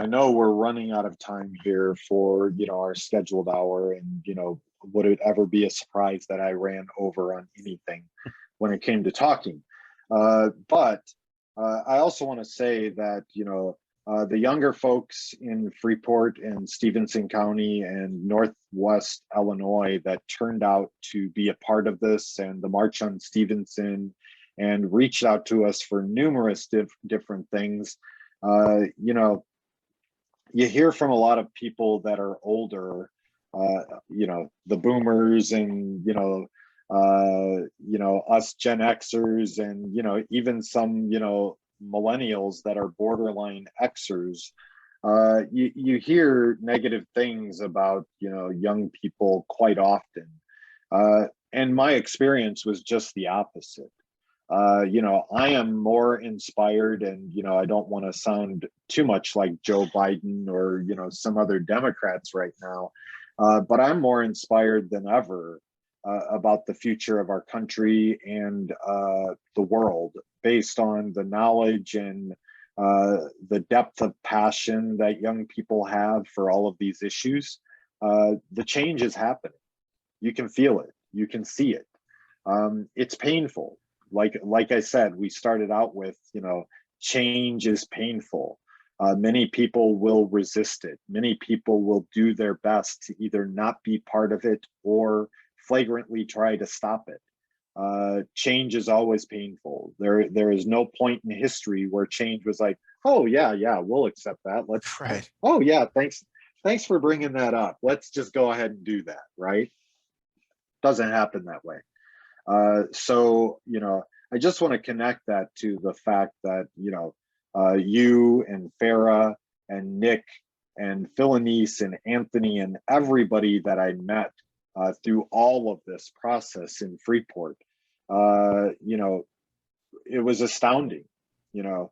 know we're running out of time here for, our scheduled hour, and, would it ever be a surprise that I ran over on anything when it came to talking? But I also want to say that, the younger folks in Freeport and Stevenson County and Northwest Illinois that turned out to be a part of this and the March on Stevenson and reached out to us for numerous different things. You hear from a lot of people that are older, the boomers and, us Gen Xers and, even some, millennials that are borderline Xers. You hear negative things about, young people quite often. And my experience was just the opposite. I am more inspired, and, I don't want to sound too much like Joe Biden or, some other Democrats right now, but I'm more inspired than ever about the future of our country and the world, based on the knowledge and the depth of passion that young people have for all of these issues. The change is happening. You can feel it. You can see it. It's painful. Like I said, we started out with, change is painful. Many people will resist it. Many people will do their best to either not be part of it or flagrantly try to stop it. Change is always painful. There is no point in history where change was like, oh yeah, we'll accept that. Let's right. Oh yeah, thanks for bringing that up. Let's just go ahead and do that, right? Doesn't happen that way. So I just want to connect that to the fact that you and Farah and Nick and Philonise and Anthony and everybody that I met through all of this process in Freeport, it was astounding. Again,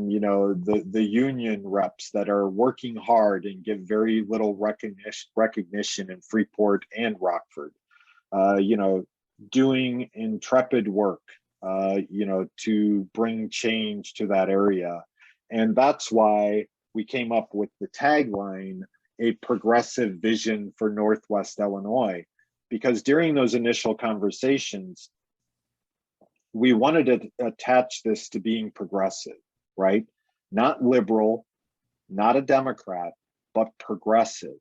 the union reps that are working hard and give very little recognition in Freeport and Rockford, doing intrepid work, to bring change to that area. And that's why we came up with the tagline, a progressive vision for Northwest Illinois, because during those initial conversations, we wanted to attach this to being progressive, right? Not liberal, not a Democrat, but progressive.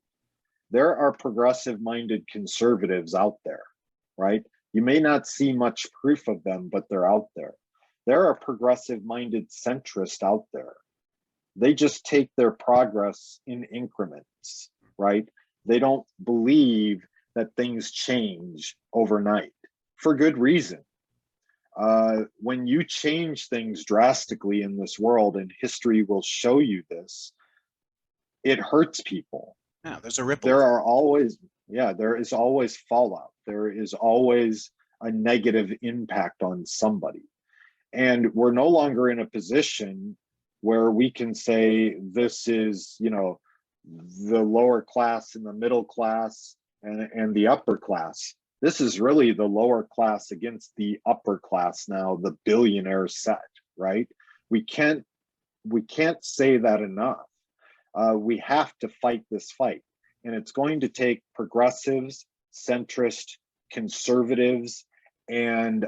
There are progressive-minded conservatives out there, right? You may not see much proof of them, but they're out there. There are progressive-minded centrists out there. They just take their progress in increments, right? They don't believe that things change overnight for good reason. When you change things drastically in this world, and history will show you this, it hurts people. Yeah, there's a ripple. There is always fallout. There is always a negative impact on somebody. And we're no longer in a position where we can say this is, the lower class and the middle class and the upper class. This is really the lower class against the upper class now, the billionaire set, right? We can't say that enough. We have to fight this fight. And it's going to take progressives, centrist, conservatives, and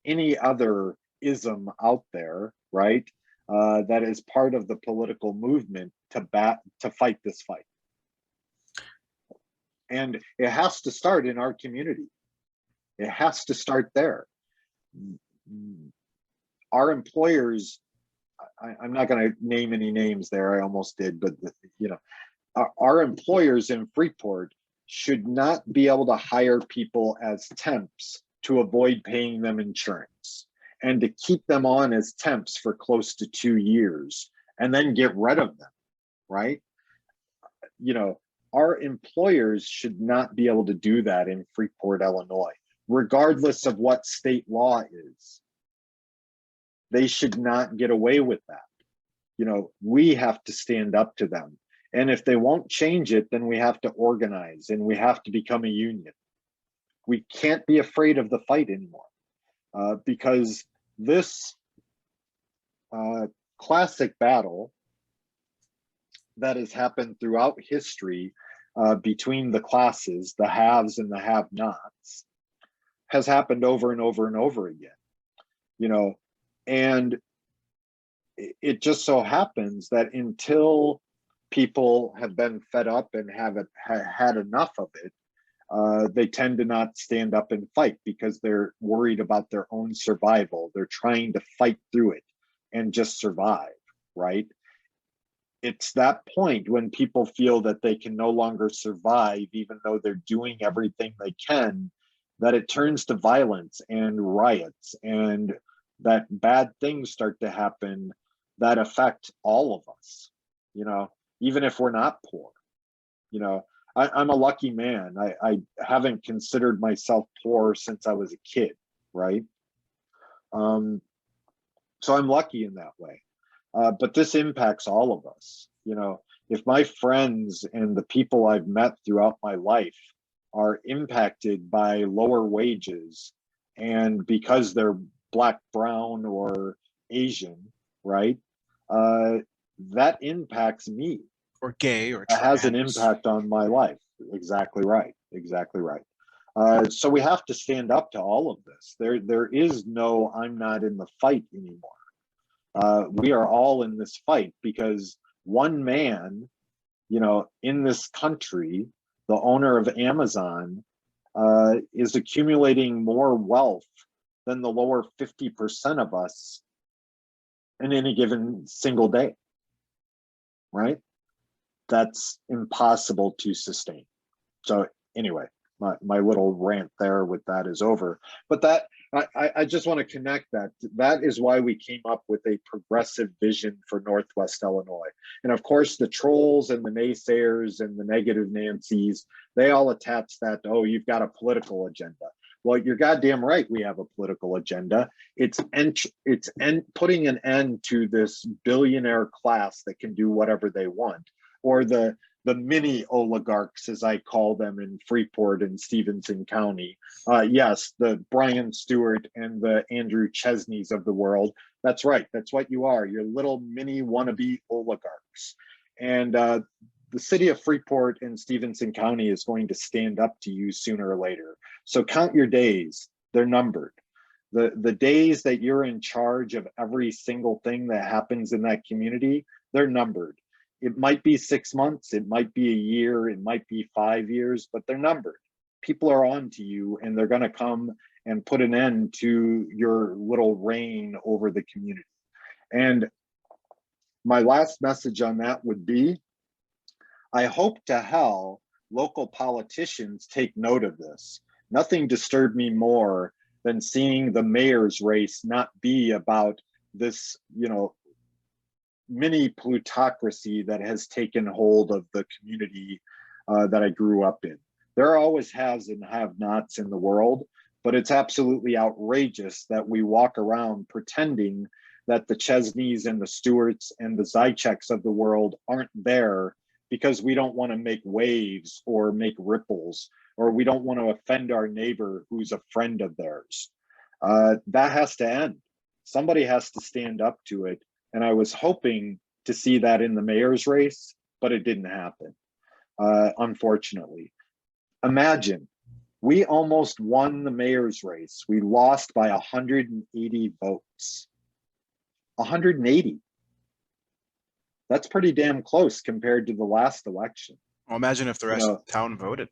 any other ism out there, right? That is part of the political movement to fight this fight. And it has to start in our community. It has to start there. Our employers, I'm not going to name any names there. I almost did, but our employers in Freeport should not be able to hire people as temps to avoid paying them insurance and to keep them on as temps for close to 2 years and then get rid of them, right? Our employers should not be able to do that in Freeport, Illinois, regardless of what state law is. They should not get away with that. We have to stand up to them. And if they won't change it, then we have to organize and we have to become a union. We can't be afraid of the fight anymore because this classic battle that has happened throughout history between the classes, the haves and the have-nots, has happened over and over and over again. And it just so happens that until people have been fed up and have had enough of it, they tend to not stand up and fight because they're worried about their own survival. They're trying to fight through it and just survive, right? It's that point when people feel that they can no longer survive, even though they're doing everything they can, that it turns to violence and riots, and that bad things start to happen that affect all of us, even if we're not poor. I'm a lucky man. I haven't considered myself poor since I was a kid, right? So I'm lucky in that way. But this impacts all of us. If my friends and the people I've met throughout my life are impacted by lower wages, and because they're Black, brown, or Asian, right? That impacts me. Or gay or trans. It has an impact on my life. Exactly right. Exactly right. So we have to stand up to all of this. There is no I'm not in the fight anymore. We are all in this fight because one man, in this country, the owner of Amazon, is accumulating more wealth than the lower 50% of us in any given single day, right? That's impossible to sustain. So anyway, my little rant there with that is over. But that I just want to connect that. That is why we came up with a progressive vision for Northwest Illinois. And of course, the trolls and the naysayers and the negative Nancys, they all attach that, oh, you've got a political agenda. Well, you're goddamn right. We have a political agenda. It's putting an end to this billionaire class that can do whatever they want, or the mini oligarchs, as I call them in Freeport and Stevenson County. Yes, the Brian Stewart and the Andrew Chesneys of the world. That's right. That's what you are. You're little mini wannabe oligarchs. And the city of Freeport and Stevenson County is going to stand up to you sooner or later. So count your days. They're numbered. The days that you're in charge of every single thing that happens in that community, they're numbered. It might be 6 months, it might be a year, it might be 5 years, but they're numbered. People are on to you, and they're going to come and put an end to your little reign over the community. And my last message on that would be, I hope to hell local politicians take note of this. Nothing disturbed me more than seeing the mayor's race not be about this, mini plutocracy that has taken hold of the community that I grew up in. There always has and have nots in the world, but it's absolutely outrageous that we walk around pretending that the Chesneys and the Stewarts and the Zycheks of the world aren't there because we don't want to make waves or make ripples, or we don't want to offend our neighbor who's a friend of theirs. That has to end. Somebody has to stand up to it. And I was hoping to see that in the mayor's race, but it didn't happen, unfortunately. Imagine, we almost won the mayor's race. We lost by 180 votes. 180. That's pretty damn close compared to the last election. Well, imagine if the rest of the town voted.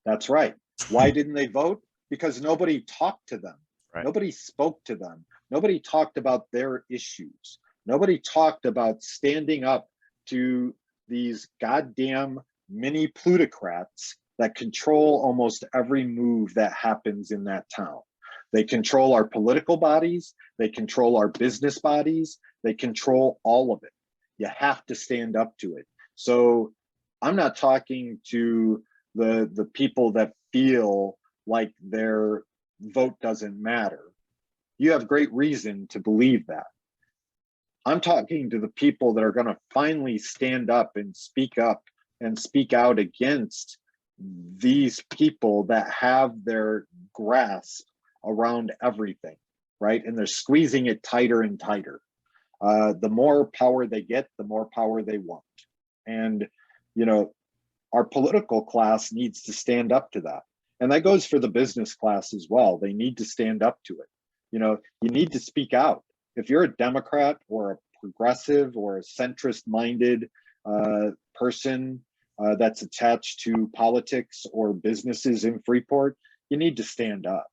That's right. Why didn't they vote? Because nobody talked to them. Right. Nobody spoke to them. Nobody talked about their issues. Nobody talked about standing up to these goddamn mini plutocrats that control almost every move that happens in that town. They control our political bodies. They control our business bodies. They control all of it. You have to stand up to it. So I'm not talking to the people that feel like their vote doesn't matter. You have great reason to believe that. I'm talking to the people that are going to finally stand up and speak out against these people that have their grasp around everything, right? And they're squeezing it tighter and tighter. The more power they get, the more power they want. And, our political class needs to stand up to that. And that goes for the business class as well. They need to stand up to it. You need to speak out. If you're a Democrat or a progressive or a centrist-minded person that's attached to politics or businesses in Freeport, you need to stand up.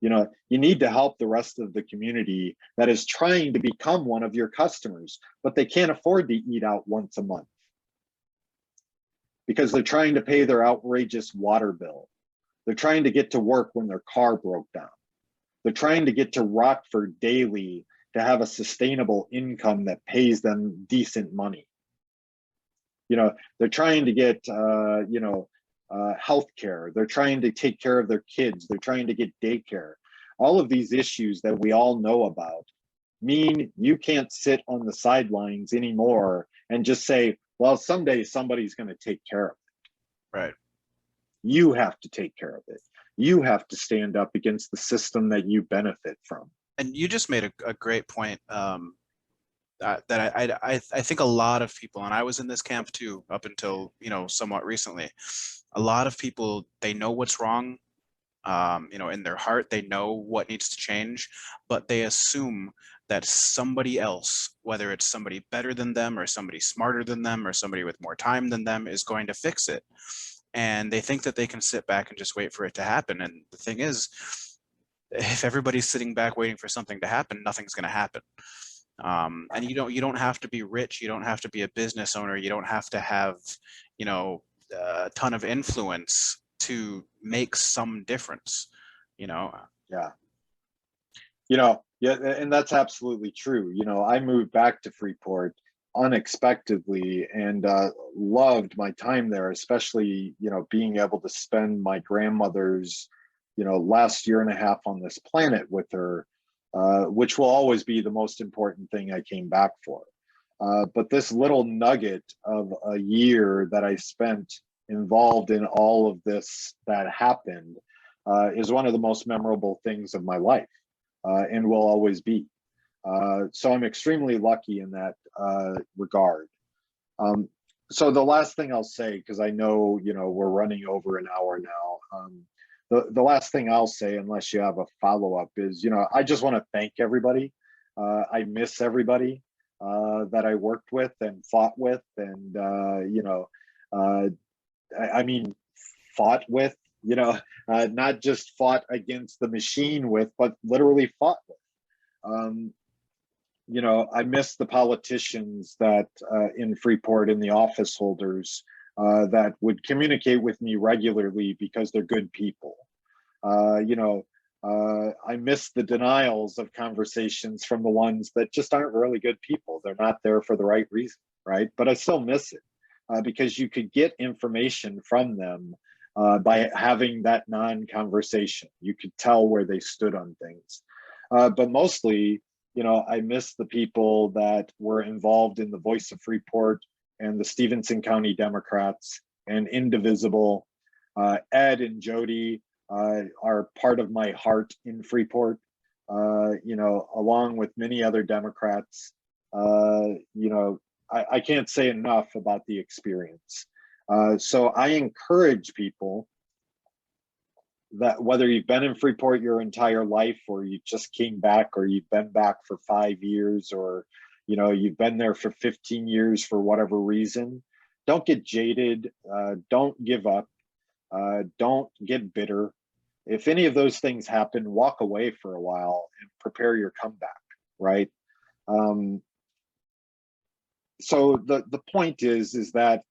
You need to help the rest of the community that is trying to become one of your customers, but they can't afford to eat out once a month because they're trying to pay their outrageous water bill. They're trying to get to work when their car broke down. They're trying to get to Rockford daily to have a sustainable income that pays them decent money. They're trying to get, health care. They're trying to take care of their kids. They're trying to get daycare. All of these issues that we all know about mean you can't sit on the sidelines anymore and just say, well, someday somebody's going to take care of it. Right. You have to take care of it. You have to stand up against the system that you benefit from. And you just made a great point that I think a lot of people, and I was in this camp too, up until, somewhat recently, a lot of people, they know what's wrong, in their heart, they know what needs to change, but they assume that somebody else, whether it's somebody better than them or somebody smarter than them or somebody with more time than them, is going to fix it. And they think that they can sit back and just wait for it to happen. And the thing is, if everybody's sitting back waiting for something to happen, nothing's going to happen. And you don't have to be rich. You don't have to be a business owner. You don't have to have, a ton of influence to make some difference, Yeah. And that's absolutely true. I moved back to Freeport unexpectedly and loved my time there, especially, being able to spend my grandmother's, last year and a half on this planet with her, which will always be the most important thing I came back for. But this little nugget of a year that I spent involved in all of this that happened is one of the most memorable things of my life, and will always be. So I'm extremely lucky in that regard. So the last thing I'll say, because I know, we're running over an hour now. The last thing I'll say, unless you have a follow-up, is, I just want to thank everybody. I miss everybody. that I worked with and fought with, and I mean, fought with, not just fought against the machine with, but literally fought with. Um, I miss the politicians that in Freeport, and the office holders that would communicate with me regularly because they're good people. I miss the denials of conversations from the ones that just aren't really good people. They're not there for the right reason, right? But I still miss it because you could get information from them by having that non-conversation. You could tell where they stood on things. But mostly, I miss the people that were involved in the Voice of Freeport and the Stevenson County Democrats and Indivisible. Ed and Jody are part of my heart in Freeport, along with many other Democrats. I can't say enough about the experience. So I encourage people that whether you've been in Freeport your entire life, or you just came back, or you've been back for 5 years, or you've been there for 15 years for whatever reason, don't get jaded, don't give up, don't get bitter. If any of those things happen, walk away for a while and prepare your comeback, right? So the point is that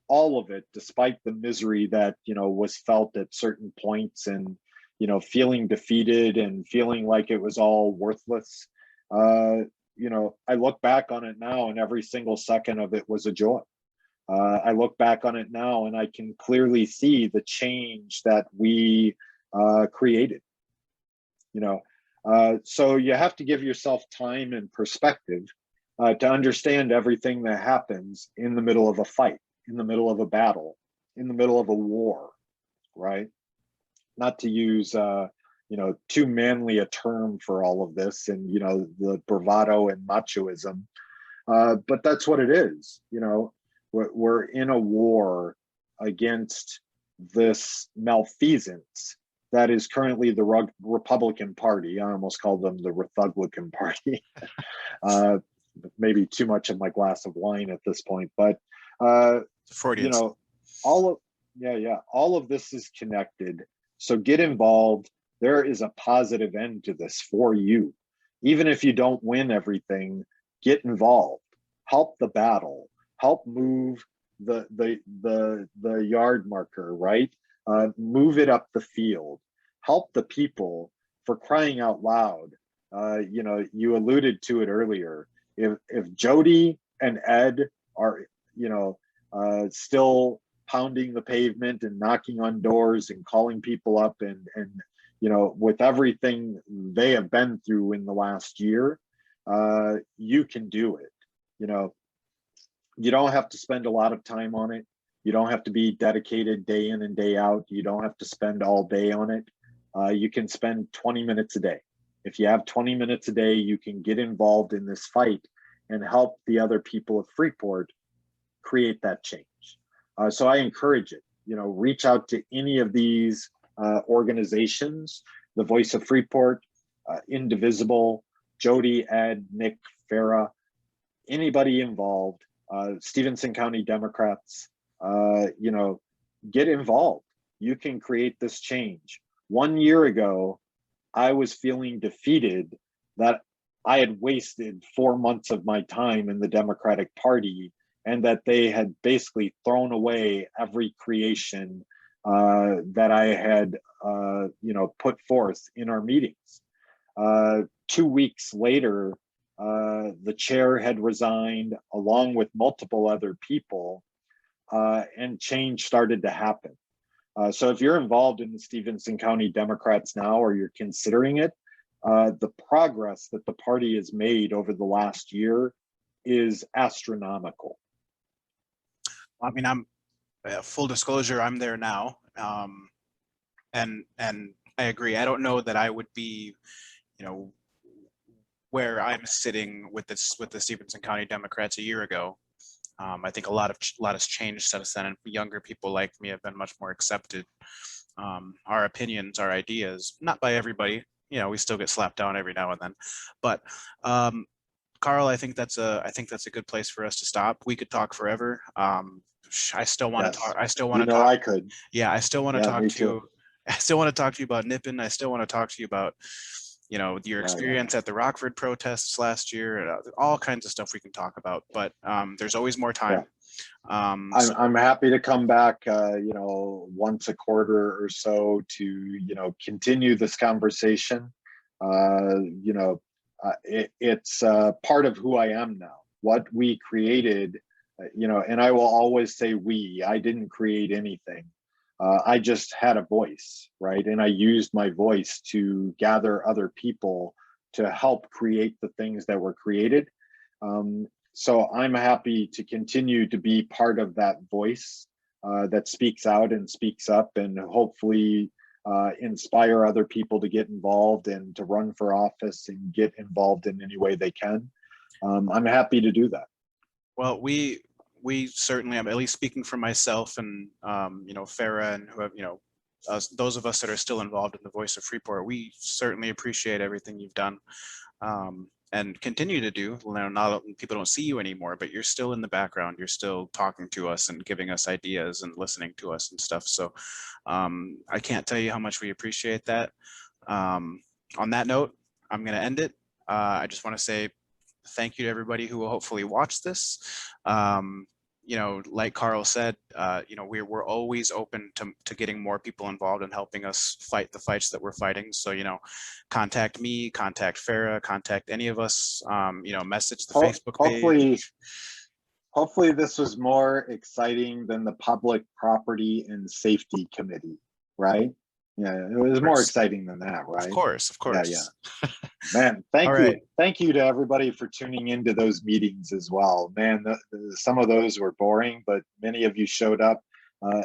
all of it, despite the misery that was felt at certain points, and feeling defeated and feeling like it was all worthless, I look back on it now, and every single second of it was a joy. I look back on it now, and I can clearly see the change that we created. So you have to give yourself time and perspective to understand everything that happens in the middle of a fight, in the middle of a battle, in the middle of a war, right? Not to use too manly a term for all of this, and the bravado and machoism, but that's what it is. We're in a war against this malfeasance that is currently the Republican Party. I almost call them the Republican Party. Maybe too much of my glass of wine at this point, but all of this is connected. So get involved. There is a positive end to this for you. Even if you don't win everything, get involved. Help the battle. Help move the yard marker, right? Move it up the field. Help the people, for crying out loud. You alluded to it earlier. If Jody and Ed are, still pounding the pavement and knocking on doors and calling people up, and with everything they have been through in the last year, you can do it. You don't have to spend a lot of time on it. You don't have to be dedicated day in and day out. You don't have to spend all day on it. You can spend 20 minutes a day. If you have 20 minutes a day, you can get involved in this fight and help the other people of Freeport create that change. So I encourage it. Reach out to any of these organizations: the Voice of Freeport, Indivisible, Jody, Ed, Nick, Farah, anybody involved, Stevenson County Democrats. Get involved. You can create this change. 1 year ago, I was feeling defeated that I had wasted 4 months of my time in the Democratic Party, and that they had basically thrown away every creation that I had, put forth in our meetings. 2 weeks later, the chair had resigned, along with multiple other people, and change started to happen. So if you're involved in the Stevenson County Democrats now, or you're considering it, the progress that the party has made over the last year is astronomical. I mean, I'm full disclosure, I'm there now, and I agree. I don't know that I would be, where I'm sitting with the Stevenson County Democrats a year ago. I think a lot has changed since then, and younger people like me have been much more accepted. Our opinions, our ideas, not by everybody. We still get slapped down every now and then, but Carl, I think that's a good place for us to stop. We could talk forever. I still want to Yes. talk. I still want to You know, talk. I could. Yeah, I still want to Yeah, talk me to you. too. I still want to talk to you about Nippon. I still want to talk to you about, your Yeah, experience at the Rockford protests last year, and all kinds of stuff we can talk about. But there's always more time. I'm happy to come back, once a quarter or so to, continue this conversation. It's part of who I am now. What we created, and I will always say we. I didn't create anything. I just had a voice, right? And I used my voice to gather other people to help create the things that were created. So I'm happy to continue to be part of that voice that speaks out and speaks up, and hopefully inspire other people to get involved and to run for office and get involved in any way they can. I'm happy to do that. Well, we certainly, I'm at least speaking for myself and Farah and who have, those of us that are still involved in the Voice of Freeport, we certainly appreciate everything you've done. And continue to do. Not people don't see you anymore, but you're still in the background. You're still talking to us and giving us ideas and listening to us and stuff. So I can't tell you how much we appreciate that. On that note, I'm going to end it. I just want to say thank you to everybody who will hopefully watch this. Like Carl said, we're always open to getting more people involved and helping us fight the fights that we're fighting. So, contact me, contact Farah, contact any of us, message the Facebook page. Hopefully this was more exciting than the Public Property and Safety Committee, right? Yeah, it was more exciting than that, right? Of course. Yeah. Man, thank you. Thank you to everybody for tuning into those meetings as well. Man, some of those were boring, but many of you showed up.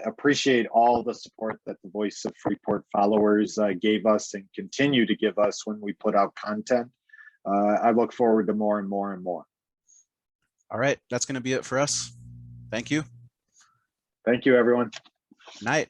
Appreciate all the support that the Voice of Freeport followers gave us and continue to give us when we put out content. I look forward to more and more and more. All right, that's going to be it for us. Thank you. Thank you, everyone. Night.